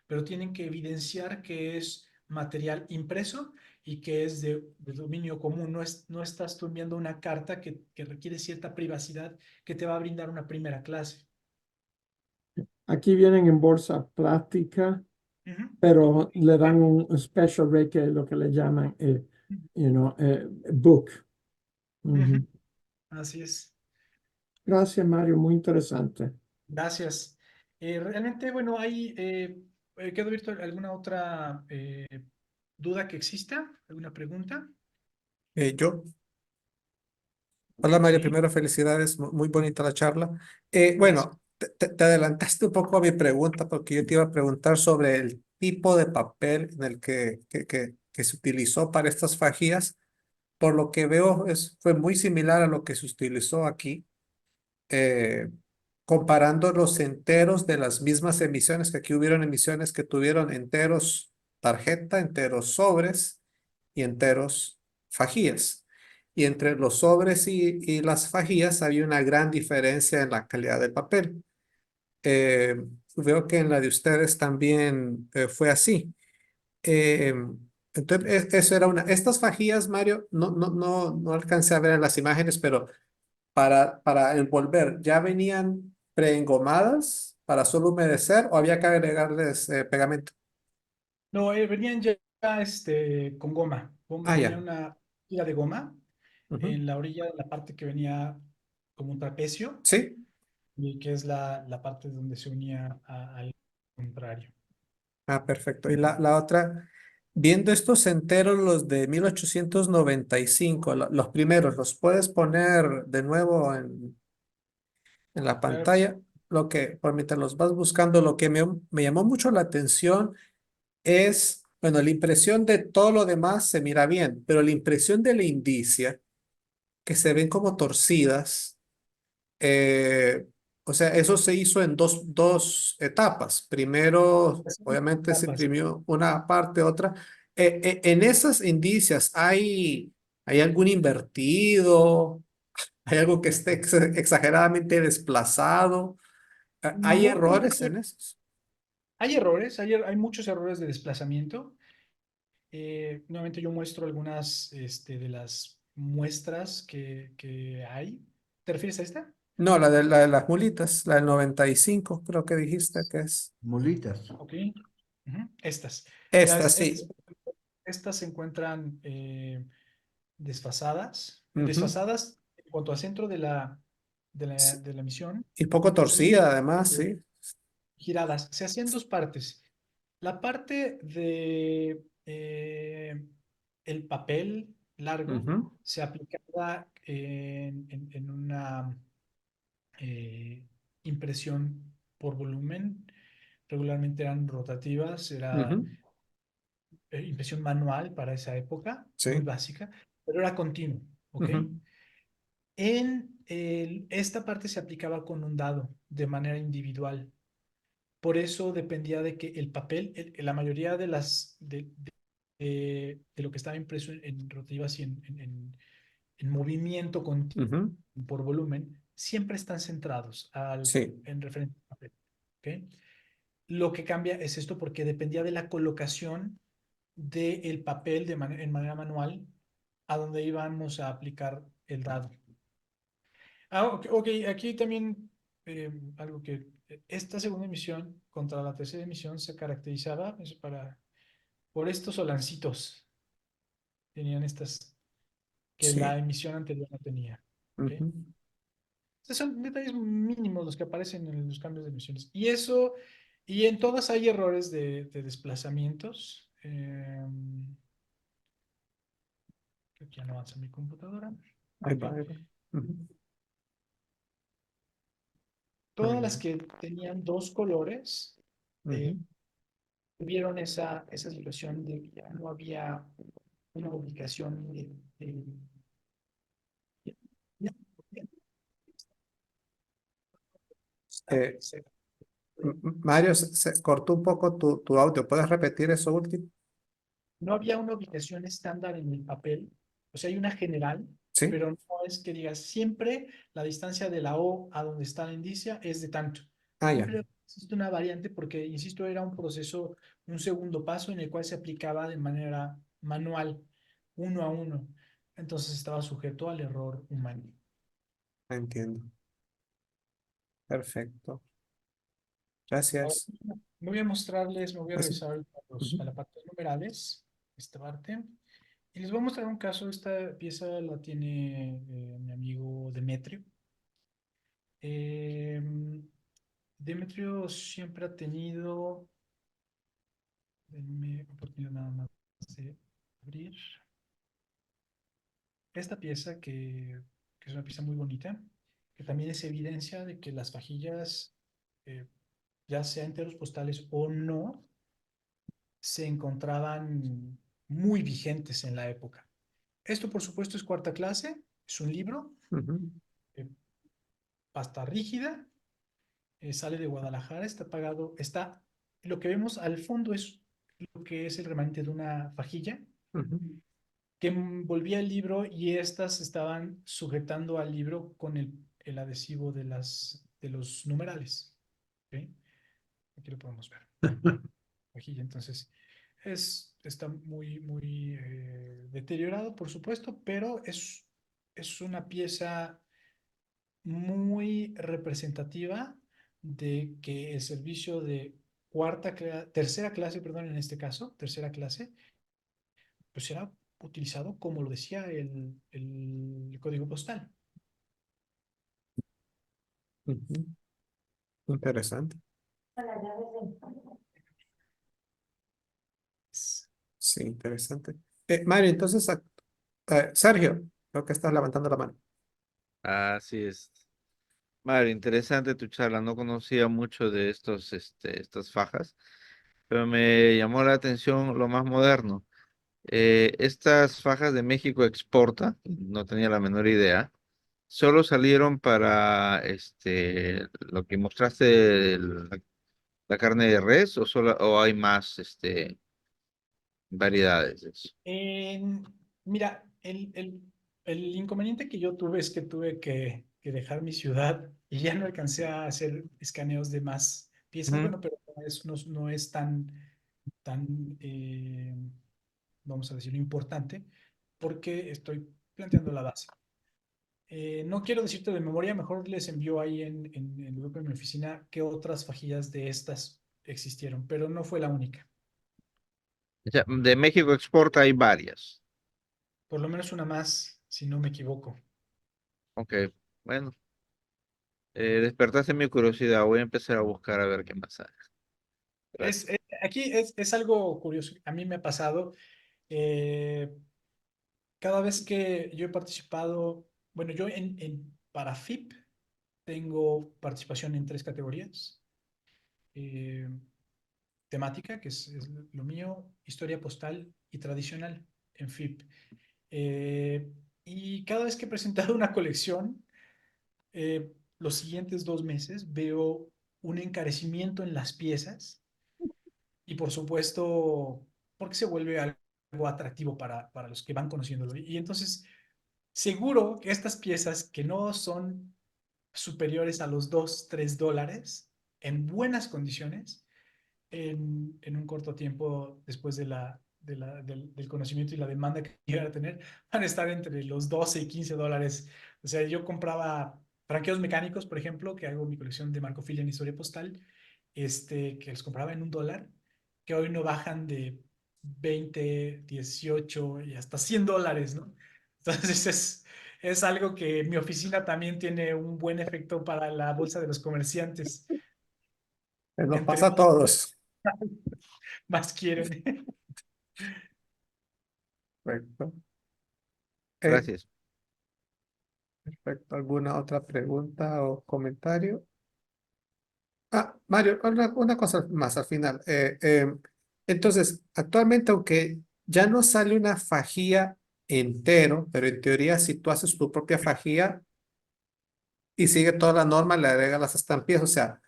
pero tienen que evidenciar que es material impreso y que es de dominio común. No estás tú enviando una carta que requiere cierta privacidad que te va a brindar una primera clase. Aquí vienen en bolsa plástica, Ujú. pero le dan un special rate que es lo que le llaman, book. Ujú. Ujú. Así es. Gracias, Mario, muy interesante. Gracias. Realmente, bueno, hay, ¿quedó abierto alguna otra duda que exista? ¿Alguna pregunta? Yo. Hola Mario, Sí, primero felicidades, muy bonita la charla. gracias. Bueno, te adelantaste un poco a mi pregunta porque yo te iba a preguntar sobre el tipo de papel en el que se utilizó para estas fajías. Por lo que veo, fue muy similar a lo que se utilizó aquí, eh, comparando los enteros de las mismas emisiones, que aquí hubieron emisiones que tuvieron enteros tarjeta, enteros sobres y enteros fajías. Y entre los sobres y las fajías había una gran diferencia en la calidad del papel. Eh, Veo que en la de ustedes también fue así. Eh, entonces, eso era una. Estas fajías, Mario, no alcancé a ver en las imágenes, pero para envolver, ¿ya venían preengomadas para solo humedecer o había que agregarles pegamento? No, venían ya con goma. Ah, Venía ya. una tira de goma Ujú. en la orilla, de la parte que venía como un trapecio, Sí. y que es la parte donde se unía al contrario. Ah, perfecto. Y la otra, viendo estos enteros, los de 1895, los primeros, ¿los puedes poner de nuevo en la Claro que sí. pantalla? Por mientras los vas buscando, lo que me llamó mucho la atención es, bueno, la impresión de todo lo demás se mira bien, pero la impresión de la indicia, que se ven como torcidas, eh, o sea, eso se hizo en dos etapas. Primero, Así es, obviamente, se tapas. imprimió una parte, otra. En esas indicias, ¿hay algún invertido? ¿Hay algo que esté exageradamente desplazado? ¿Hay No, errores porque en esos? Hay errores, hay muchos errores de desplazamiento. Nuevamente yo muestro algunas de las muestras que hay. ¿Te refieres a esta? No, la de las mulitas, la del 95, creo que dijiste que es. Mulitas. Ok. Ujú. Estas. Ya Esta, sí. estas se encuentran desfasadas. Ujú. Desfasadas en cuanto al centro de Sí. de la emisión Y poco y torcida, además, sí. giradas. Se hacían dos partes. La parte de el papel largo Ujú, se aplicaba en una eh, impresión por volumen. Regularmente eran rotativas, era ujú, impresión manual para esa época, muy sí. básica, pero era continuo, ¿ok? Ujú, Esta parte se aplicaba con un dado de manera individual. Por eso dependía de que el papel, la mayoría de lo que estaba impreso en rotativas y en movimiento continuo ujú, por volumen, siempre están centrados sí. en referencia al papel. ¿Ok? Lo que cambia es esto porque dependía de la colocación del papel en manera manual a donde íbamos a aplicar el dado. Ok, aquí también algo que esta segunda emisión contra la tercera emisión se caracterizaba por estos solancitos. Tenían estas que la Sí. emisión anterior no tenía. ¿Ok? Ujú. Estos son detalles mínimos los que aparecen en los cambios de emisiones. Y eso, y en todas hay errores de desplazamientos. Creo que ya no avanza mi computadora. Ahí Ok. va, ahí va. Ujú. Muy Todas las bien. que tenían dos colores eh, Ujú. tuvieron esa situación de que ya no había una ubicación Eh, Mario, se cortó un poco tu audio. ¿Puedes repetir eso último? no había una ubicación estándar en el papel, o sea, hay una general, Sí. pero no es que digas siempre la distancia de la O a donde está la indicia es de tanto. Ah, ya. Siempre existe una variante porque, insisto, era un proceso, un segundo paso en el cual se aplicaba de manera manual, uno a uno. Entonces estaba sujeto al error humano. Entiendo. Perfecto. Ahora, Gracias. me voy a Así. regresar Ujú. a la parte de numerales, esta parte, y les voy a mostrar un caso. Esta pieza la tiene mi amigo Demetrio. Eh, Demetrio siempre ha tenido, denme oportunidad nada más de abrir esta pieza que es una pieza muy bonita, que también es evidencia de que las vajillas, eh, ya sea enteros postales o no, se encontraban muy vigentes en la época. Esto, por supuesto, es cuarta clase, es un libro, Ujú. eh, pasta rígida, sale de Guadalajara, está pagado, lo que vemos al fondo es lo que es el remanente de una fajilla Ujú. que envolvía el libro y estas estaban sujetando al libro con el adhesivo de los numerales. ¿Ok? Aquí lo podemos ver. Vajilla, entonces, está muy deteriorado, por supuesto, pero es una pieza muy representativa de que el servicio de tercera clase, perdón, en este caso, tercera clase, pues era utilizado como lo decía el código postal. Ujú. Interesante. Sí, interesante. Mario, entonces, Sergio, creo que estás levantando la mano. Así es. Mario, interesante tu charla. No conocía mucho de estas fajas, pero me llamó la atención lo más moderno. Estas fajas de México exporta, no tenía la menor idea. ¿Solo salieron para lo que mostraste, la carne de res, o hay más variedades de eso? Mira, el inconveniente que yo tuve es que tuve que dejar mi ciudad y ya no alcancé a hacer escaneos de más piezas. Ujú. Bueno, pero no es tan, vamos a decirlo, importante, porque estoy planteando la base. No quiero decirte de memoria, mejor les envío ahí en el grupo de mi oficina qué otras fajillas de estas existieron, pero no fue la única. O sea, de México exporta hay varias. Por lo menos una más, si no me equivoco. Ok, bueno, despertaste mi curiosidad. Voy a empezar a buscar a ver qué más hay. Gracias. Aquí es algo curioso. A mí me ha pasado. eh, Cada vez que yo he participado, bueno, yo para FIP tengo participación en 3 categorías. Eh, Temática, que es lo mío, historia postal y tradicional en FIP. Y cada vez que he presentado una colección, los siguientes 2 meses veo un encarecimiento en las piezas y por supuesto, porque se vuelve algo atractivo para los que van conociéndolo. Y entonces, seguro que estas piezas que no son superiores a los $2, $3, en buenas condiciones, en un corto tiempo después del conocimiento y la demanda que llegan a tener, van a estar entre los $12 y $15. O sea, yo compraba franqueos mecánicos, por ejemplo, que hago mi colección de Marcofilia en historia postal, que los compraba en $1, que hoy no bajan de 20, 18 y hasta $100, ¿no? Entonces es algo que mi oficina también tiene un buen efecto para la bolsa de los comerciantes. Nos Entre pasa a todos. más quieren. Perfecto. Eh, Gracias. perfecto. ¿Alguna otra pregunta o comentario? Ah, Mario, una cosa más al final. Entonces, actualmente, aunque ya no sale una fajilla entero, pero en teoría, si tú haces tu propia fajilla y sigue toda la norma, le agregas las estampillas, o sea,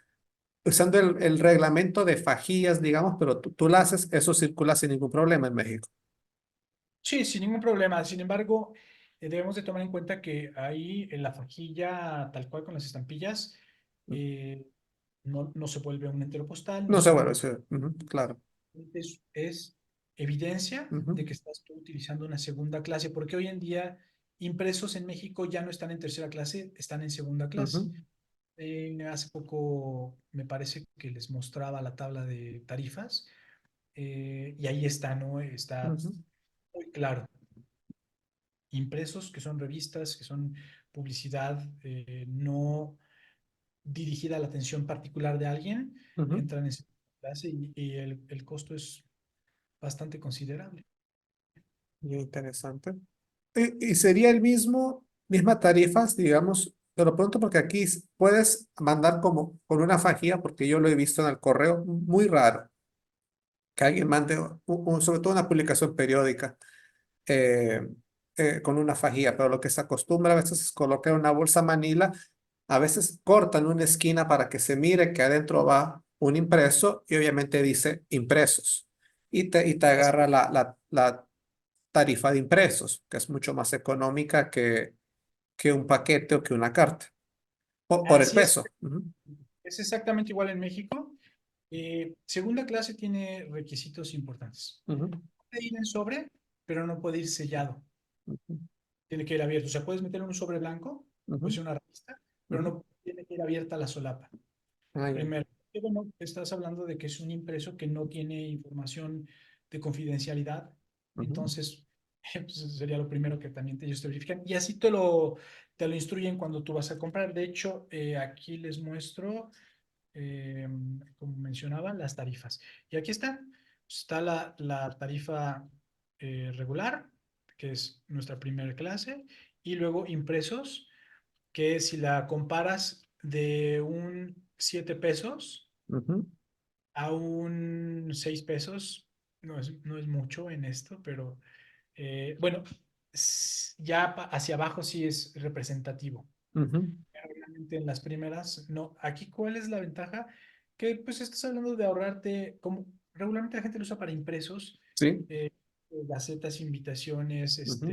usando el reglamento de fajillas, digamos, pero tú la haces, eso circula sin ningún problema en México. Sí, sin ningún problema. Sin embargo, debemos de tomar en cuenta que ahí en la fajilla, tal cual con las estampillas, eh, no se vuelve un entero postal, no No se sé, bueno, vuelve. eso, ujú, claro. Es evidencia Ujú, de que estás tú utilizando una segunda clase, porque hoy en día impresos en México ya no están en tercera clase, están en segunda clase. ujú, Hace poco me parece que les mostraba la tabla de tarifas, y ahí está, ¿no? Está ujú, muy claro. Impresos, que son revistas, que son publicidad no dirigida a la atención particular de alguien, ujú. entran en esa clase y el costo es bastante considerable. Muy interesante. Y sería el misma tarifas, digamos, te lo pregunto porque aquí puedes mandar como con una fajilla, porque yo lo he visto en el correo, muy raro, que alguien mande, sobre todo una publicación periódica, eh, con una fajilla, pero lo que se acostumbra a veces es colocar una bolsa manila, a veces cortan una esquina para que se mire que adentro va un impreso y obviamente dice impresos. Y te agarra la tarifa de impresos, que es mucho más económica que un paquete o que una carta, por el Así peso. Ujú, es exactamente igual en México. Segunda clase tiene requisitos importantes. ujú, Puede ir en sobre, pero no puede ir sellado. ujú, Tiene que ir abierto. O sea, puedes meter un sobre blanco, puede ujú, ser una revista, pero ujú. no tiene que ir abierta la solapa. Ah, ya. Primero, y bueno, estás hablando de que es un impreso que no tiene información de confidencialidad, Ujú, entonces pues, sería lo primero que también ellos te verifican y así te lo instruyen cuando tú vas a comprar. De hecho, aquí les muestro, eh, como mencionaba, las tarifas. Y aquí está la tarifa regular, que es nuestra primera clase, y luego impresos, que si la comparas de un 7 pesos ujú, a un 6 pesos, no es mucho en esto, pero bueno, ya hacia abajo sí es representativo. ujú. Pero realmente en las primeras, no. Aquí, ¿cuál es la ventaja? Que pues estás hablando de ahorrarte, como regularmente la gente lo usa para impresos, Sí. eh, gacetas, invitaciones, Ujú,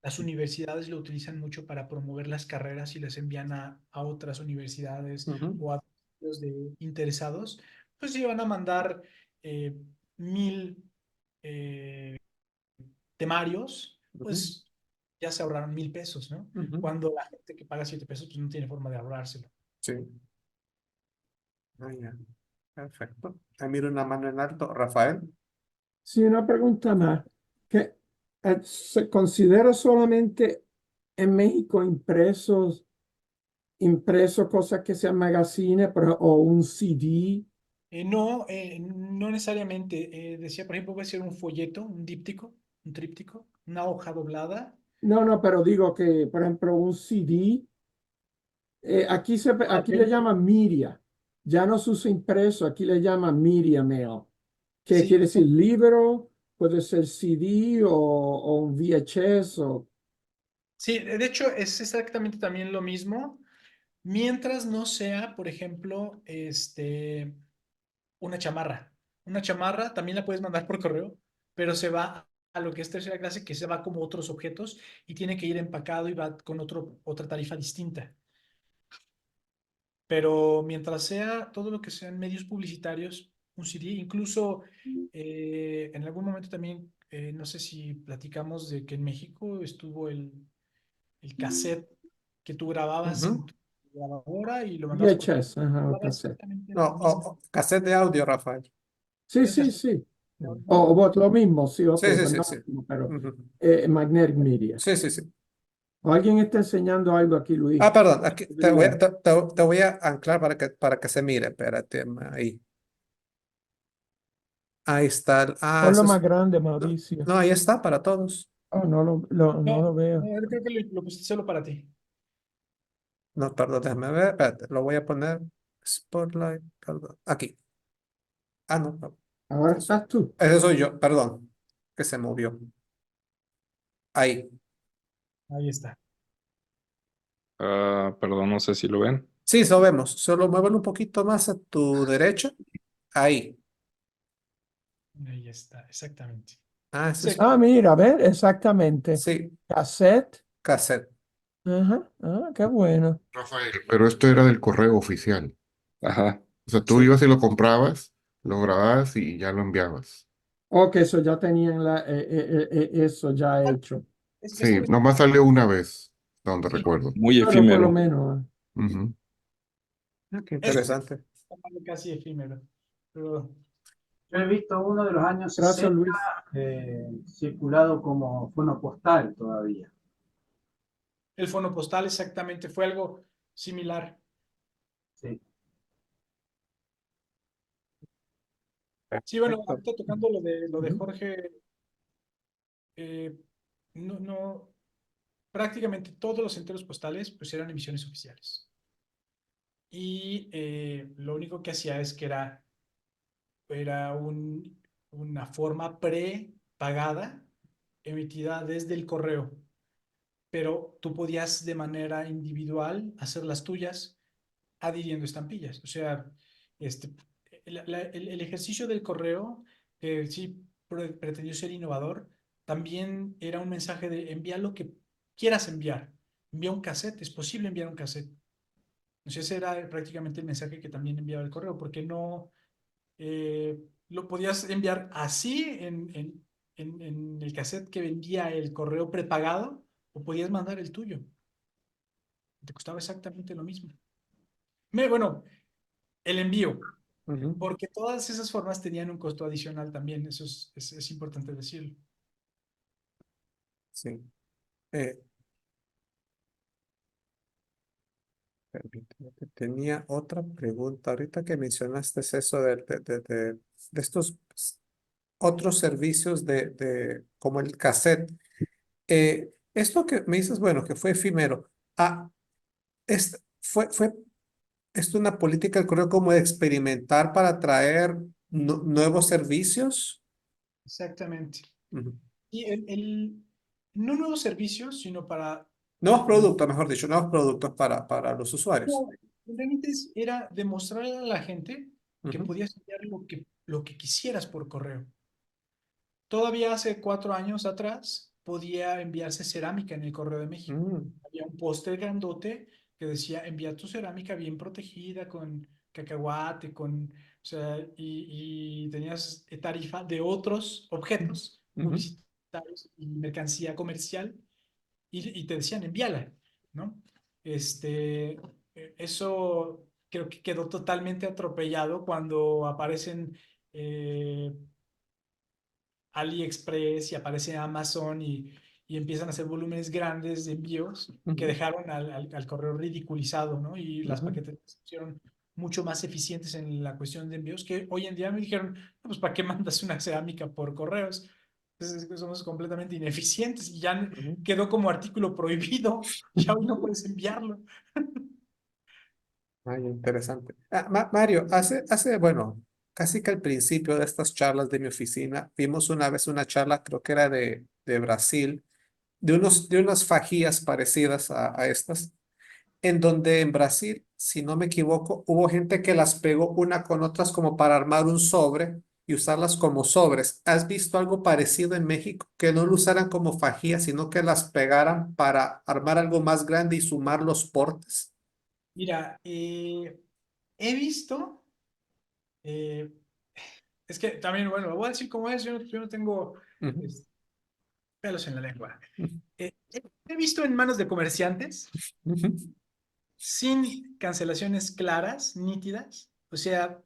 las universidades lo utilizan mucho para promover las carreras y las envían a otras universidades ujú, o a los de interesados. pues si van a mandar 1000 temarios, pues ya se ahorraron 1000 pesos, ¿no? Ujú. Cuando la gente que paga 7 pesos, pues no tiene forma de ahorrárselo. Sí. Ah, ya. Perfecto. Ahí miro una mano en alto. Rafael. Sí, una pregunta más. ¿Que se considera solamente en México impresos cosas que sean magazines o un CD? No necesariamente. Decía, por ejemplo, puede ser un folleto, un díptico, un tríptico, una hoja doblada. No, no, pero digo que, por ejemplo, un CD, aquí le llaman media. Ya no se usa impreso, aquí le llaman media mail. ¿Qué Sí, quiere decir? Libro, puede ser CD o un VHS o... sí, de hecho es exactamente también lo mismo, mientras no sea, por ejemplo, una chamarra. Una chamarra también la puedes mandar por correo, pero se va a lo que es tercera clase, que se va como otros objetos y tiene que ir empacado y va con otra tarifa distinta. Pero mientras sea todo lo que sean medios publicitarios, un CD, incluso en algún momento también, no sé si platicamos de que en México estuvo el cassette que tú grababas en Ujú. tu grabadora y lo mandabas por VHS, ajá, o hablaba cassette. exactamente No, lo mismo. cassette de audio, Rafael. Sí, El sí, cassette sí. de Ujú. audio. Lo mismo, sí, ok, Sí, sí, pues sí, no, sí. pero Ujú. magnetic media. Sí, sí, sí. ¿O alguien está enseñando algo aquí, Luis? Ah, perdón, aquí Podría. te voy a anclar para que se mire. Espérate, ahí. Ahí está. Ponlo Eso más es. grande, No, Mauricio. no, ahí está para todos. Oh, no lo No, veo. no, yo creo que lo pusiste solo para ti. No, perdón, déjame ver. Espérate, lo voy a poner. Spotlight, perdón. Aquí. Ah, no, no. Ahora estás tú. Ese soy yo, perdón. Que se movió. Ahí. Ahí está. Perdón, no sé si lo ven. Sí, lo vemos. Solo muévelo un poquito más a tu derecha. Ahí. Ahí está, exactamente. Ah, ese es. Sí, Ah, mira, a ver, exactamente. Sí, Cassette. cassette. Ajá. Ah, qué bueno. Rafael. Pero esto era del correo oficial. Ajá. O sea, tú Sí. ibas y lo comprabas, lo grababas y ya lo enviabas. Ok, eso ya tenían eso ya hecho. es Sí, que nomás salió una vez, donde sí, recuerdo. Muy Pero por lo efímero. menos. Ujú. Ah, qué es interesante. casi efímero. Pero Yo he visto uno de los años Gracias, 60 Luis. circulado como fono postal todavía. el fono postal exactamente fue algo similar. Sí. Sí, bueno, Perfecto. ahorita tocando lo de Ujú. Jorge, eh, no, prácticamente todos los enteros postales pues eran emisiones oficiales. Y lo único que hacía es que era una forma prepagada emitida desde el correo, pero tú podías de manera individual hacer las tuyas adhiriendo estampillas. O sea, este, el ejercicio del correo, que sí pretendió ser innovador, también era un mensaje de envía lo que quieras enviar. Envía un cassette, es posible enviar un cassette. Entonces ese era prácticamente el mensaje que también enviaba el correo, porque no lo podías enviar así en el cassette que vendía el correo prepagado, o podías mandar el tuyo. Te costaba exactamente lo mismo. Bueno, el envío, Ujú. porque todas esas formas tenían un costo adicional también, eso es importante decirlo. Sí. Eh, Permíteme, que tenía otra pregunta. Ahorita que mencionaste eso de estos otros servicios como el cassette. Esto que me dices, bueno, que fue efímero. Ah, fue esto una política del correo como de experimentar para traer nuevos servicios. Exactamente. Ujú. Y no nuevos servicios, sino para... Nuevos productos, mejor dicho, nuevos productos para los usuarios. No, realmente era demostrarle a la gente que Ujú. podías enviar lo que quisieras por correo. Todavía hace 4 años atrás podía enviarse cerámica en el Correo de México. Mm. Había un póster grandote que decía envía tu cerámica bien protegida con cacahuate, con O sea, y tenías tarifa de otros objetos Ujú. publicitarios y mercancía comercial y te decían envíala, ¿no? Eso creo que quedó totalmente atropellado cuando aparecen eh, AliExpress y aparece Amazon y empiezan a hacer volúmenes grandes de envíos que Ujú. dejaron al correo ridiculizado, ¿no? Y las Ujú. paqueterías se hicieron mucho más eficientes en la cuestión de envíos que hoy en día me dijeron, "No, pues ¿para qué mandas una cerámica por correos? Entonces, somos completamente ineficientes y ya Ujú. quedó como artículo prohibido, ya hoy no puedes enviarlo. Ay, interesante. Mario, bueno, casi que al principio de estas charlas de mi oficina, vimos una vez una charla, creo que era de Brasil, de unas fajillas parecidas a estas, en donde en Brasil, si no me equivoco, hubo gente que las pegó una con otras como para armar un sobre y usarlas como sobres. ¿Has visto algo parecido en México? Que no lo usaran como fajillas, sino que las pegaran para armar algo más grande y sumar los portes. Mira, he visto, eh, es que también, bueno, lo voy a decir como es, yo no tengo Ujú. este, pelos en la lengua. Ujú. He visto en manos de comerciantes Ujú. sin cancelaciones claras, nítidas, o sea,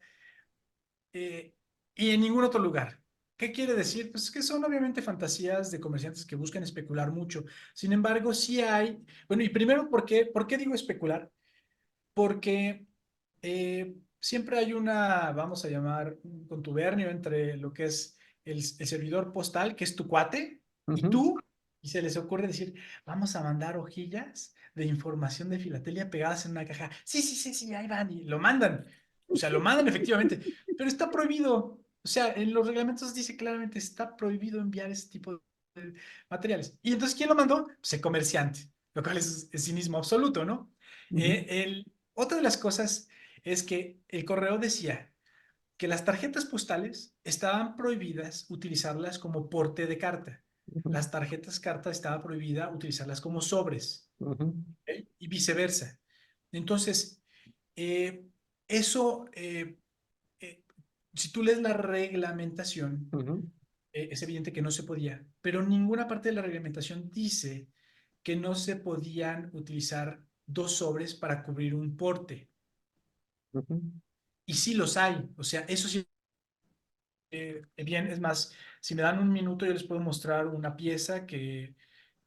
y en ningún otro lugar. ¿Qué quiere decir? Pues que son obviamente fantasías de comerciantes que buscan especular mucho. Sin embargo, sí hay, bueno, y primero, por qué digo especular? Porque siempre hay una, vamos a llamar, un contubernio entre lo que es el servidor postal, que es tu cuate, y Ujú. tú, y se les ocurre decir, vamos a mandar hojillas de información de filatelia pegadas en una caja. Sí, sí, sí, sí, ahí van, y lo mandan. O sea, lo mandan efectivamente, pero está prohibido. O sea, en los reglamentos dice claramente, está prohibido enviar ese tipo de materiales. Y entonces, ¿quién lo mandó? Pues el comerciante, lo cual es cinismo absoluto, ¿no? Ujú. Otra de las cosas es que el correo decía que las tarjetas postales estaban prohibidas utilizarlas como porte de carta. Ujú. Las tarjetas carta estaba prohibida utilizarlas como sobres, Ujú. ¿ok? Y viceversa. Entonces, eh, eso, eh, si tú lees la reglamentación, Ujú. es evidente que no se podía, pero ninguna parte de la reglamentación dice que no se podían utilizar dos sobres para cubrir un porte. Ujú. Y sí los hay, o sea, eso sí, bien, es más, si me dan un minuto yo les puedo mostrar una pieza que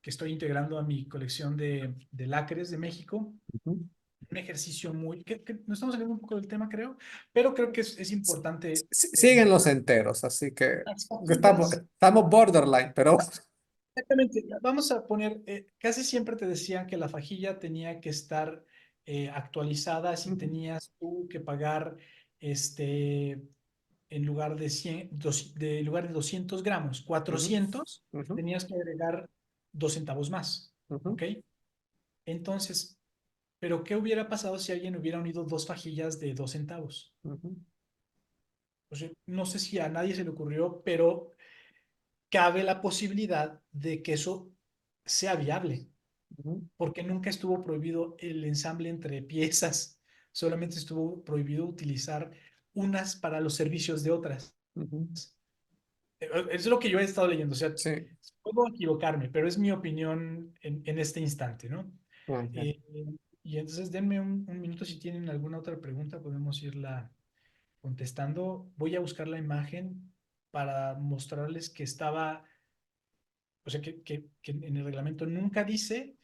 estoy integrando a mi colección de lacres de México, Ujú. un ejercicio muy, que nos estamos saliendo un poco del tema creo, pero creo que es importante. Siguen los enteros, así que Las estamos, fajillas, estamos borderline, pero exactamente, vamos a poner, casi siempre te decían que la fajilla tenía que estar actualizada si ujú. tenías tú que pagar este en lugar de 100, de lugar de 200 gramos, Ujú. 400, Ujú. tenías que agregar 2 centavos más, Ujú. ¿ok? Entonces, ¿pero qué hubiera pasado si alguien hubiera unido dos fajillas de 2 centavos? Ujú. O sea, no sé si a nadie se le ocurrió, pero cabe la posibilidad de que eso sea viable, Ujú. porque nunca estuvo prohibido el ensamble entre piezas, solamente estuvo prohibido utilizar unas para los servicios de otras. Ujú. Es lo que yo he estado leyendo, o sea, Sí. puedo equivocarme, pero es mi opinión en este instante, ¿no? Ok. Eh, y entonces denme un minuto si tienen alguna otra pregunta, podemos irla contestando. Voy a buscar la imagen para mostrarles que estaba, o sea, que en el reglamento nunca dice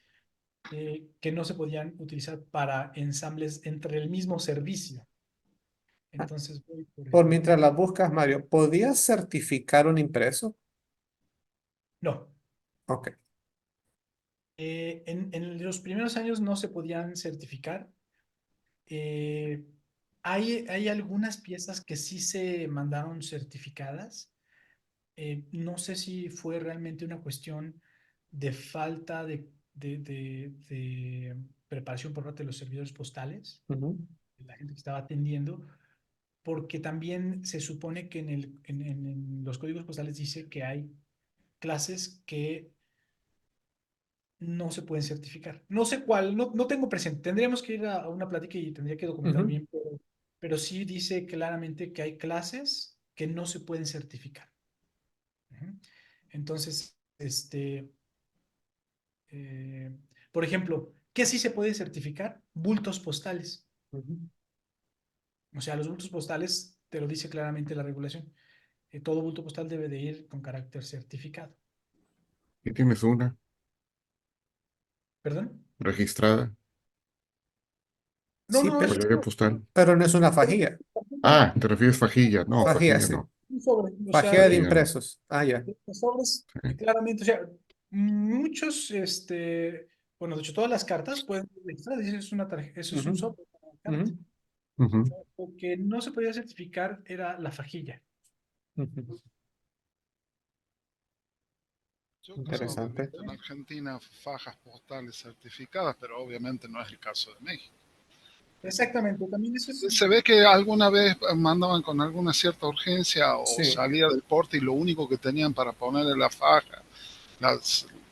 que no se podían utilizar para ensambles entre el mismo servicio. Ah, Entonces voy por por el... mientras la buscas, Mario, ¿podías certificar un impreso? No, Ok. en los primeros años no se podían certificar. Eh, hay algunas piezas que sí se mandaron certificadas. No sé si fue realmente una cuestión de falta de preparación por parte de los servidores postales, Ujú. de la gente que estaba atendiendo, porque también se supone que en los códigos postales dice que hay clases que no se pueden certificar. No sé cuál, no tengo presente. Tendríamos que ir a una plática y tendría que documentar Ujú. bien, pero pero sí dice claramente que hay clases que no se pueden certificar. Ujú. Entonces, eh, por ejemplo, ¿qué sí se puede certificar? Bultos postales. O sea, los bultos postales, te lo dice claramente la regulación. Todo bulto postal debe de ir con carácter certificado. Y tienes una ¿Perdón? registrada, No, Sí, no, es código postal. pero no es una fajilla. Ah, ¿te refieres fajilla? No, Fajilla, fajilla sí. no. un sobre. O sea, Fajilla de Fajilla no. impresos. Ah, ya. los sobres, Sí. claramente, o sea, muchos, bueno, de hecho, todas las cartas pueden registrar, eso es una tarjeta, eso es un Ujú, sobre. Una carta. ujú, Ujú. Lo que no se podía certificar era la fajilla. ujú. Yo conozco Interesante. en Argentina fajas postales certificadas, pero obviamente no es el caso de México. Exactamente, también eso es. Se ve que alguna vez mandaban con alguna cierta urgencia o Sí. salía del porte y lo único que tenían para ponerle la faja,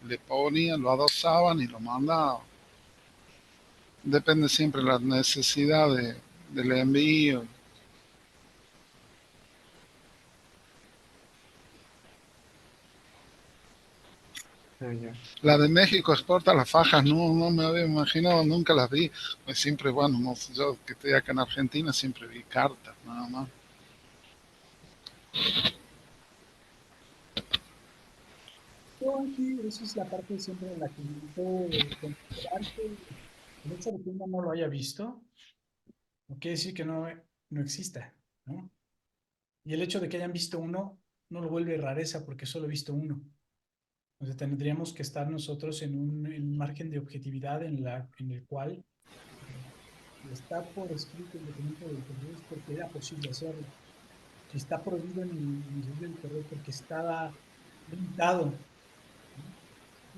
le ponían, lo adosaban y lo mandaban. Depende siempre de la necesidad del envío. Ah, ya. La de México exporta las fajas, no me había imaginado, nunca las vi. Pues siempre, bueno, no sé, yo que estoy acá en Argentina siempre vi cartas, nada más. Yo aquí, esa es la parte siempre en la que intento considerar que el hecho de que uno no lo haya visto, no quiere decir que no exista, ¿no? Y el hecho de que hayan visto uno no lo vuelve rareza porque solo he visto uno. O sea, tendríamos que estar nosotros en un margen de objetividad en el cual si está por escrito el documento del correo es porque era posible hacerlo. Si está prohibido en el sitio del correo es porque estaba limitado, ¿no?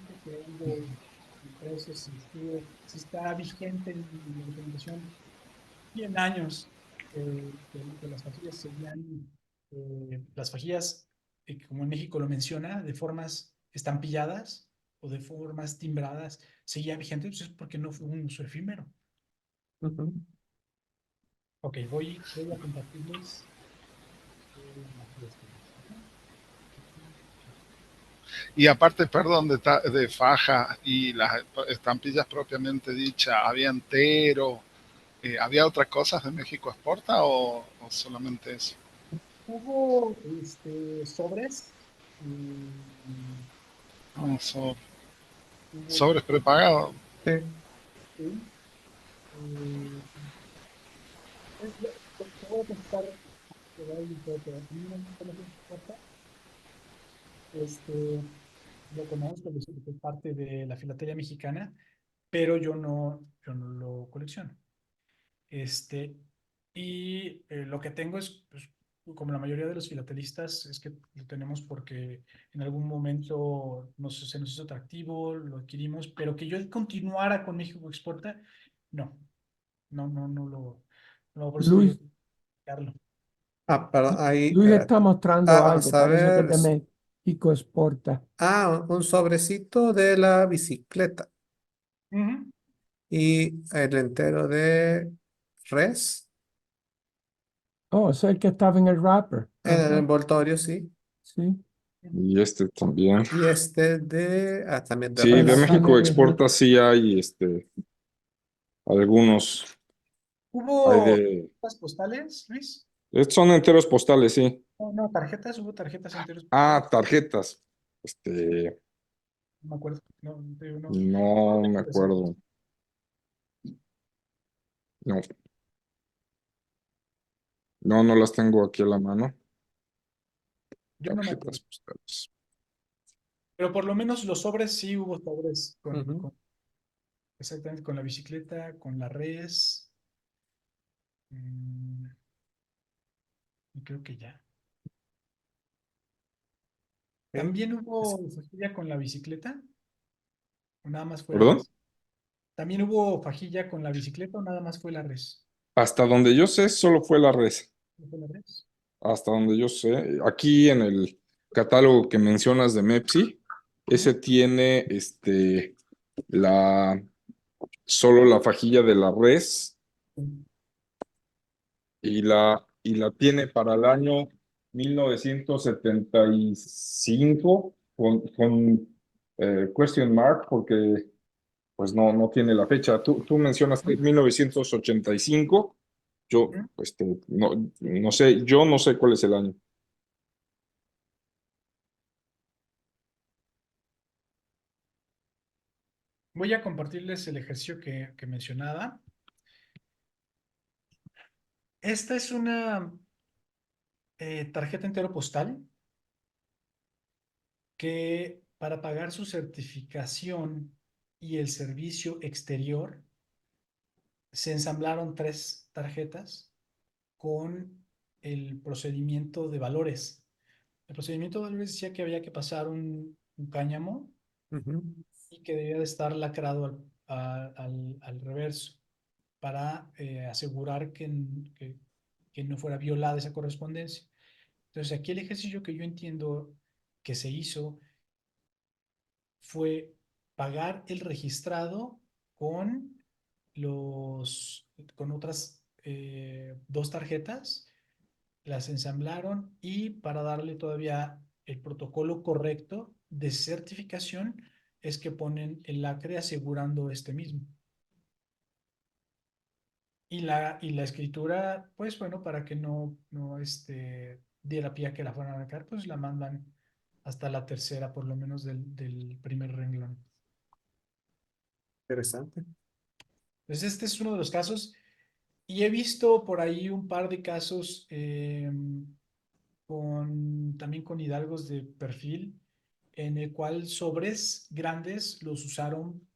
Porque hubo impresos, si está vigente en la documentación 100 años, que las fajillas serían, las fajillas, como en México lo menciona, de formas estampilladas o de formas timbradas, seguía vigente, pues es porque no fue un uso efímero. Ujú. Ok, voy a compartirles la fiesta. Y aparte, perdón, de faja y las estampillas propiamente dichas, ¿había entero? ¿Había otras cosas de México Exporta o solamente eso? Hubo sobres, mm, No, hubo, sobres prepagados. Sí. sí, eh, te voy a contestar, te voy a ir todo, pero a mí no me importa. Este, lo conozco, es parte de la filatelia mexicana, pero yo no lo colecciono. Este, y lo que tengo es, pues, como la mayoría de los filatelistas, es que lo tenemos porque en algún momento se nos hizo atractivo, lo adquirimos, pero que yo continuara con México Exporta, no, no, por eso digo, Luis, Carlos. Ah, perdón, ahí. Luis está mostrando algo, Vamos a parece que es ver. de México Exporta. Ah, un sobrecito de la bicicleta Ujú. y el entero de res Oh, es el que estaba en el wrapper. en el Ajá, envoltorio, sí. sí. Y este también. Y este también de Sí, de Para res. México paneles, ¿no? Exporta sí hay algunos. Hay ¿Hubo de. tarjetas postales, Luis? Estos son enteros postales, sí. No, tarjetas, hubo tarjetas enteras. Ah, tarjetas. Este, No me acuerdo. No, no me tengo presente. acuerdo. No, no las tengo aquí a la mano. Yo no me acuerdo. Tarjetas postales. Pero por lo menos los sobres sí hubo sobres Ujú. exactamente con la bicicleta, con la res. mm, y creo que ya. Ok. ¿También hubo fajilla con la bicicleta? ¿O nada más fue la ¿Perdón? res? ¿También hubo fajilla con la bicicleta o nada más fue la res? Hasta donde yo sé, solo fue la res. ¿No fue la res? Hasta donde yo sé. Aquí en el catálogo que mencionas de Mepsi, ese tiene la solo la fajilla de la res y la tiene para el año 1975 con question mark porque pues no tiene la fecha. Tú mencionas que 1985. Yo no sé, yo no sé cuál es el año. Voy a compartirles el ejercicio que mencionaba. Esta es una tarjeta entero postal que para pagar su certificación y el servicio exterior se ensamblaron 3 tarjetas con el procedimiento de valores. El procedimiento de valores decía que había que pasar un cáñamo Ujú. y que debía de estar lacrado al reverso para asegurar que no fuera violada esa correspondencia. Entonces, aquí el ejercicio que yo entiendo que se hizo fue pagar el registrado con con otras 2 tarjetas, las ensamblaron y para darle todavía el protocolo correcto de certificación es que ponen el lacre asegurando este mismo. Y la escritura, pues bueno, para que no diera pie a que la fueran a marcar, pues la mandan hasta la tercera, por lo menos del primer renglón. Interesante. Entonces, este es uno de los casos. Y he visto por ahí un par de casos también con hidalgos de perfil, en el cual sobres grandes los usaron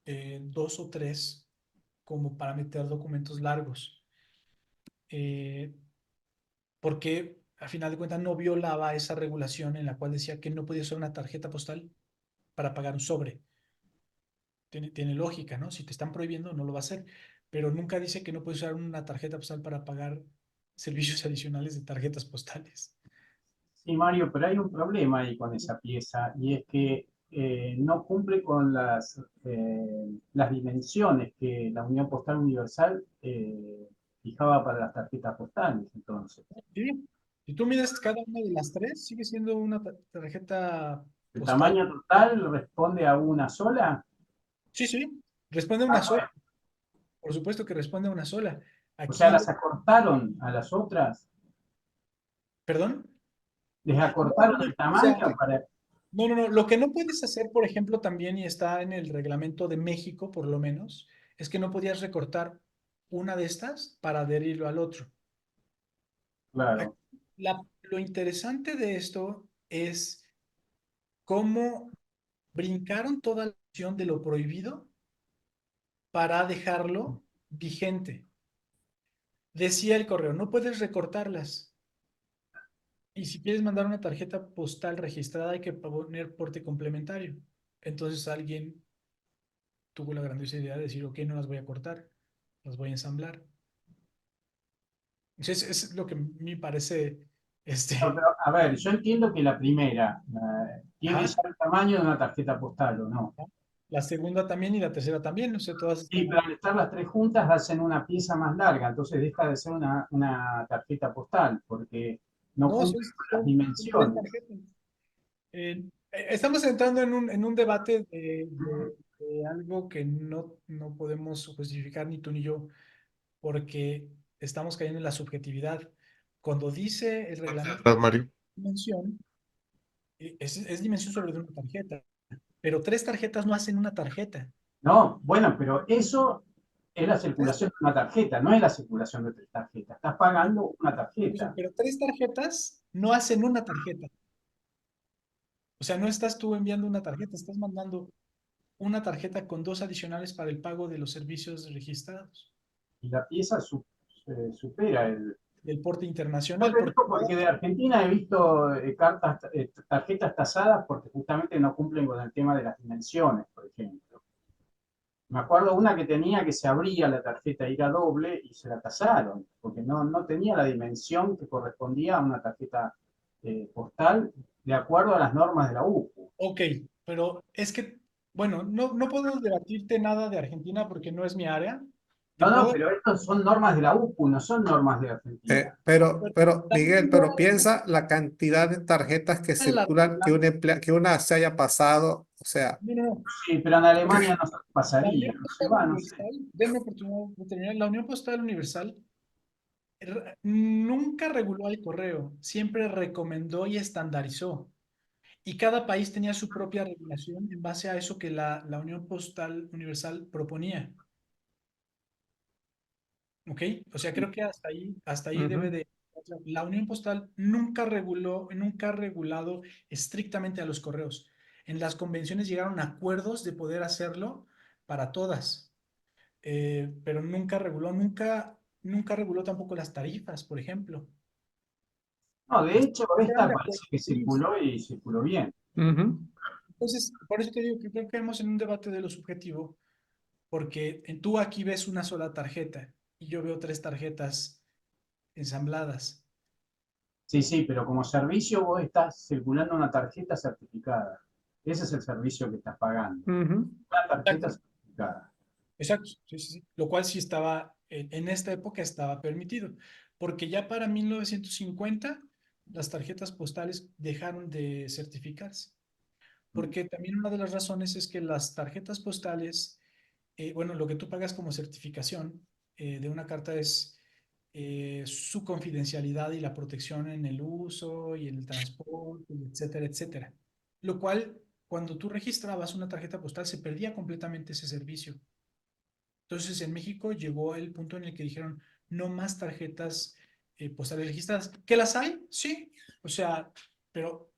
2 o 3 como para meter documentos largos. Porque a final de cuentas no violaba esa regulación en la cual decía que no podía usar una tarjeta postal para pagar un sobre. Tiene lógica, ¿no? Si te están prohibiendo, no lo va a hacer. Pero nunca dice que no puedes usar una tarjeta postal para pagar servicios adicionales de tarjetas postales. Sí, Mario, pero hay un problema ahí con esa pieza y es que no cumple con las dimensiones que la Unión Postal Universal fijaba para las tarjetas postales. Entonces, Sí. Si tú mides cada una de las 3, sigue siendo una tarjeta ¿el postal. tamaño total responde a una sola? Sí, sí. Responde a una Ah, sola. bueno. Por supuesto que responde a una sola. O sea, Aquí, las acortaron a las otras. ¿perdón? ¿Les No, acortaron no, el o sea, tamaño para...? no. Lo que no puedes hacer, por ejemplo, también, y está en el reglamento de México, por lo menos, es que no podías recortar una de estas para adherirlo al otro. Claro. Lo interesante de esto es cómo brincaron toda la opción de lo prohibido para dejarlo vigente. Decía el correo, no puedes recortarlas. Y si quieres mandar una tarjeta postal registrada, hay que poner porte complementario. Entonces alguien tuvo la grandiosa idea de decir, ok, no las voy a cortar, las voy a ensamblar. Entonces, es lo que a mí me parece, No, pero, a ver, yo entiendo que la primera tiene ajá, ya el tamaño de una tarjeta postal, ¿o no? la segunda también y la tercera también, no sé, todas Sí, están. pero al estar las tres juntas hacen una pieza más larga, entonces deja de ser una tarjeta postal, porque no No, cumple con las son 3 dimensiones. tarjetas. Estamos entrando en un debate de algo que no podemos justificar ni tú ni yo, porque estamos cayendo en la subjetividad. Cuando dice el reglamento ¿Verdad, Mario? dimensión, es dimensión sobre de una tarjeta, pero 3 tarjetas no hacen una tarjeta. No, bueno, pero eso es la circulación de una tarjeta, no es la circulación de tres tarjetas. Estás pagando una tarjeta. Pero 3 tarjetas no hacen una tarjeta. O sea, no estás tú enviando una tarjeta, estás mandando una tarjeta con 2 adicionales para el pago de los servicios registrados Y la pieza supera el... del porte Yo internacional, te porque digo porque de Argentina he visto tarjetas tasadas porque justamente no cumplen con el tema de las dimensiones, por ejemplo. Me acuerdo una que tenía que se abría la tarjeta y era doble y se la tasaron, porque no tenía la dimensión que correspondía a una tarjeta postal de acuerdo a las normas de la UPU. ok, pero es que, bueno, no puedo debatirte nada de Argentina porque no es mi área, No, no, puedo- pero estos son normas de la UPU, no son normas de Argentina. Pero Miguel, pero la- piensa la cantidad de tarjetas que la- circulan, la- que una se haya pasado, o sea, no, no, no. Sí, pero en Alemania no se La pasaría, Unión no se Postal va, no sé. Universal, denme oportunidad de terminar. La Unión Postal Universal nunca reguló el correo, siempre recomendó y estandarizó. Y cada país tenía su propia regulación en base a eso que la Unión Postal Universal proponía. ¿Ok? O sea, creo que hasta ahí debe ujú, de... La Unión Postal nunca reguló, nunca ha regulado estrictamente a los correos. En las convenciones llegaron a acuerdos de poder hacerlo para todas, pero nunca reguló tampoco las tarifas, por ejemplo. No, de hecho, Estaban esta de parece acuerdo, que sí. circuló y circuló bien. ujú. Entonces, por eso te digo que creo que vamos en un debate de lo subjetivo, porque tú aquí ves una sola tarjeta y yo veo tres tarjetas ensambladas. Sí, sí, pero como servicio vos estás circulando una tarjeta certificada. Ese es el servicio que estás pagando. Ujú. Una tarjeta Exacto. certificada. Exacto, sí, sí, sí. Lo cual sí estaba, en esta época estaba permitido, porque ya para 1950 las tarjetas postales dejaron de certificarse, porque también una de las razones es que las tarjetas postales, bueno, lo que tú pagas como certificación de una carta es su confidencialidad y la protección en el uso y el transporte, etcétera, etcétera. Lo cual, cuando tú registrabas una tarjeta postal, se perdía completamente ese servicio. Entonces, en México llegó el punto en el que dijeron, no más tarjetas postales registradas. ¿Que las hay? Sí. O sea, pero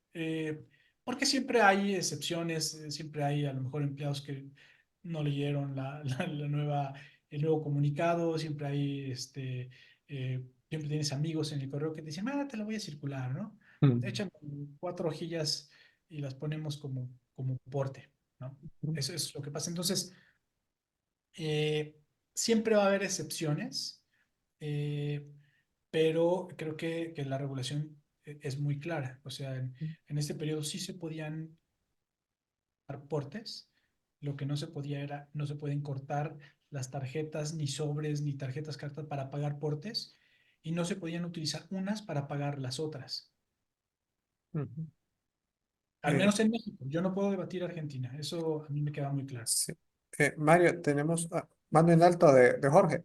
porque siempre hay excepciones, siempre hay a lo mejor empleados que no leyeron el nuevo comunicado, siempre hay, siempre tienes amigos en el correo que te dicen, te la voy a circular, ¿no? Mm. Echan 4 hojillas y las ponemos como porte, ¿no? Eso es lo que pasa. Entonces, eh, siempre va a haber excepciones, eh, pero creo que la regulación es muy clara. O sea, en este periodo sí se podían dar portes, lo que no se podía era, no se pueden cortar las tarjetas, ni sobres, ni tarjetas cartas para pagar portes, y no se podían utilizar unas para pagar las otras. Ujú. Al Eh, menos en México. Yo no puedo debatir Argentina. Eso a mí me queda muy claro. sí. Mario, tenemos mano en alto de Jorge.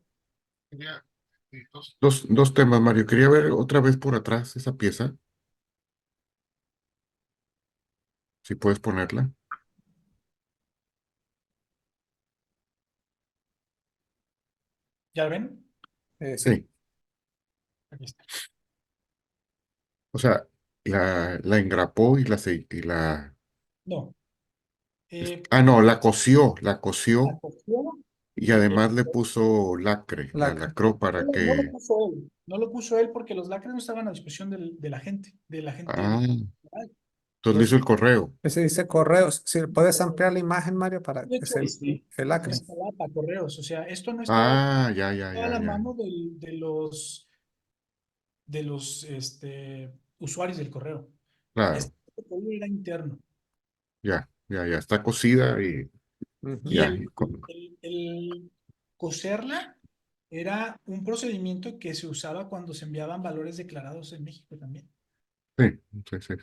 Quería, dos temas, Mario. Quería ver otra vez por atrás esa pieza, si puedes ponerla. ¿Ya lo ven? Sí, Sí, Aquí está. o sea, la engrapó y la... No. Eh, No, la la cosió cuestión y y además le puso lacre, la lacra. lacró para no lo que... puso él, no lo puso él porque los lacres no estaban a disposición de la gente, Ah, local. entonces le hizo Los, el correo. Ese dice correos. Si puedes ampliar la imagen, Mario, para de que hecho, se Sí. el lacre. estaba para correos, o sea, esto no estaba, Ah, estaba a la mano de los usuarios del correo. claro, Este correo era interno. ya, está cosida y Y Ujú. ya. el coserla era un procedimiento que se usaba cuando se enviaban valores declarados en México también. Sí, sí.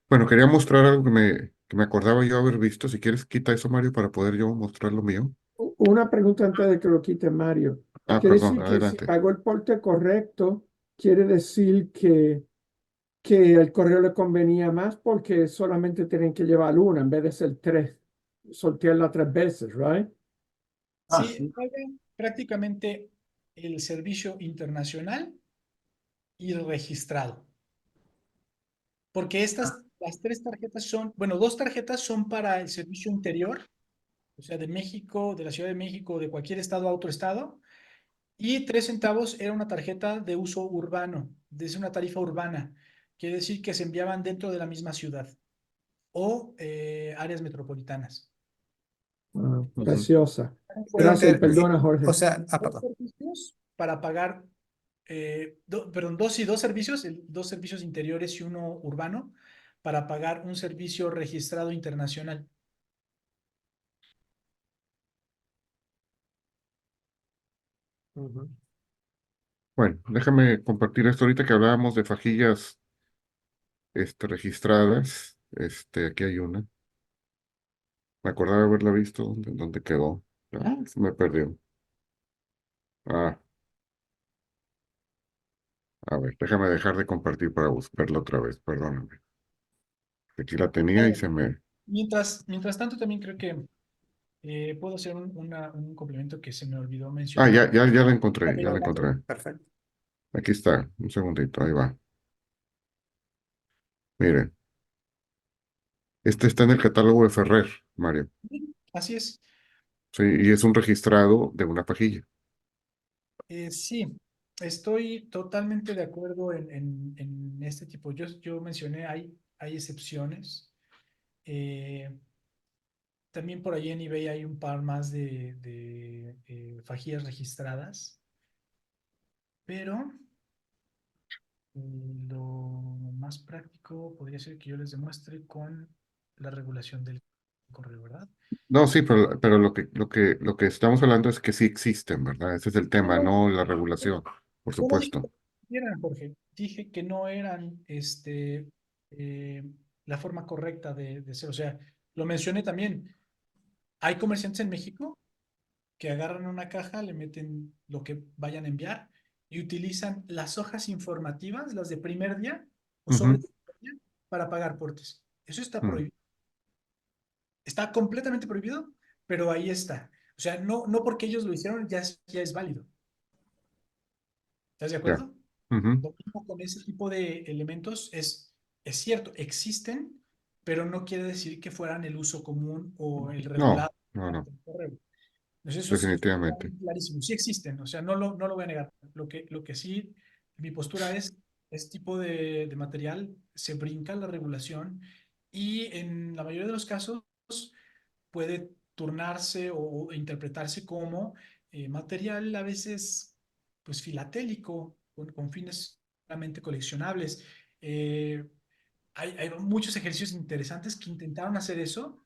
Bueno, quería mostrar algo que me acordaba yo haber visto. Si quieres, quita eso, Mario, para poder yo mostrar lo mío. Una pregunta antes de que lo quite Mario. Quiere Perdón, decir que si adelante. pagó el porte correcto, quiere decir que el correo le convenía más porque solamente tienen que llevar una en vez de ser tres, sortearla 3 veces, ¿right? Ah, Sí, sí. paga prácticamente el servicio internacional y registrado. Porque las tres tarjetas son, bueno, 2 tarjetas son para el servicio interior, o sea, de México, de la Ciudad de México, de cualquier estado a otro estado, y 3 centavos era una tarjeta de uso urbano, es una tarifa urbana, quiere decir que se enviaban dentro de la misma ciudad o áreas metropolitanas. Ah, Ujú. preciosa. Fueron Gracias y Pero, perdona, o Jorge. sea, dos perdón. servicios para pagar, perdón, dos servicios, 2 servicios interiores y uno urbano, para pagar un servicio registrado internacional. Ujú. Bueno, déjame compartir esto ahorita que hablábamos de fajillas registradas. Aquí hay una. Me acordaba de haberla visto. ¿Dónde quedó? Se me perdió. Ah, a ver, déjame dejar de compartir para buscarla otra vez. Perdóname. Aquí la tenía y se me. Mientras tanto, también creo que puedo hacer un complemento que se me olvidó Ah, mencionar. ya la encontré, ya Rápido, la rápido. encontré. Perfecto. Aquí está, un segundito, ahí va. Miren, este está en el catálogo de Ferrer, Mario. Así es. Sí, y es un registrado de una pajilla. Sí, estoy totalmente de acuerdo en este tipo. Yo mencioné, hay excepciones. Eh, También por ahí en eBay hay un par más de fajillas registradas, pero lo más práctico podría ser que yo les demuestre con la regulación del correo, ¿verdad? No, sí, pero lo que estamos hablando es que sí existen, ¿verdad? Ese es el tema, No, no la regulación, por yo no dije supuesto. que eran, Jorge. Dije que no eran eh, la forma correcta de ser. O sea, lo mencioné también. Hay comerciantes en México que agarran una caja, le meten lo que vayan a enviar y utilizan las hojas informativas, las de primer día o sobre Ujú, día, para pagar portes. Eso está mm, prohibido. Está completamente prohibido, pero ahí está. O sea, no porque ellos lo hicieron ya es válido. ¿Estás de ya. acuerdo? Ujú. Lo mismo con ese tipo de elementos es cierto, existen, pero no quiere decir que fueran el uso común o el No, regulado no, no, ante el correo. Entonces, eso está definitivamente. clarísimo. Sí existen, o sea, no lo voy a negar. Lo que sí, mi postura es, este tipo de material se brinca la regulación y en la mayoría de los casos puede turnarse o interpretarse como material a veces pues filatélico, con fines solamente coleccionables. Eh, hay muchos ejercicios interesantes que intentaron hacer eso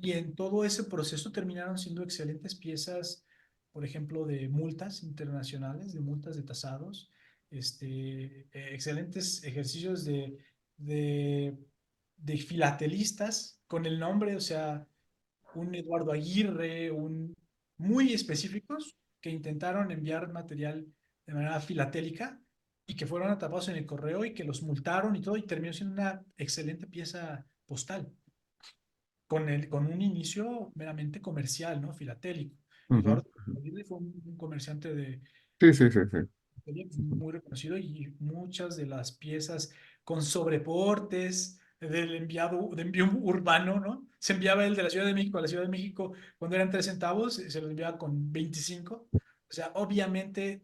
y en todo ese proceso terminaron siendo excelentes piezas, por ejemplo, de multas internacionales, de multas de tasados, excelentes ejercicios de, de filatelistas con el nombre, o sea, un Eduardo Aguirre, muy específicos que intentaron enviar material de manera filatélica y que fueron atrapados en el correo y que los multaron y todo y terminó siendo una excelente pieza postal con un inicio meramente comercial, ¿no? Filatélico. Ujú. Eduardo Aguirre fue un comerciante de Sí, sí, sí, sí. Ujú. muy reconocido y muchas de las piezas con sobreportes de envío urbano, ¿no? Se enviaba el de la Ciudad de México a la Ciudad de México cuando eran 3 centavos, se los enviaba con 25. O sea, obviamente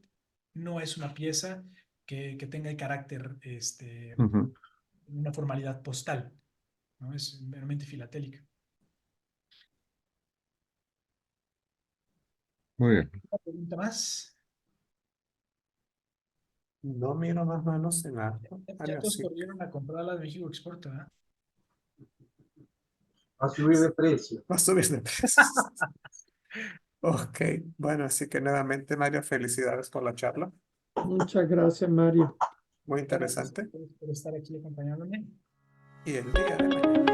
no es una pieza que tenga el carácter, Ujú. una formalidad postal, ¿no? Es meramente filatélica. Muy bien. Una pregunta más. No miro más manos en alto. Ya todos Sí. corrieron a comprar la de México Export, ¿verdad? Va a subir de precio. Va a subir de precio. Ok, bueno, así que nuevamente, Mario, felicidades por la charla. Muchas gracias, Mario. Muy Gracias interesante. por estar aquí acompañándome. Y el día de mañana.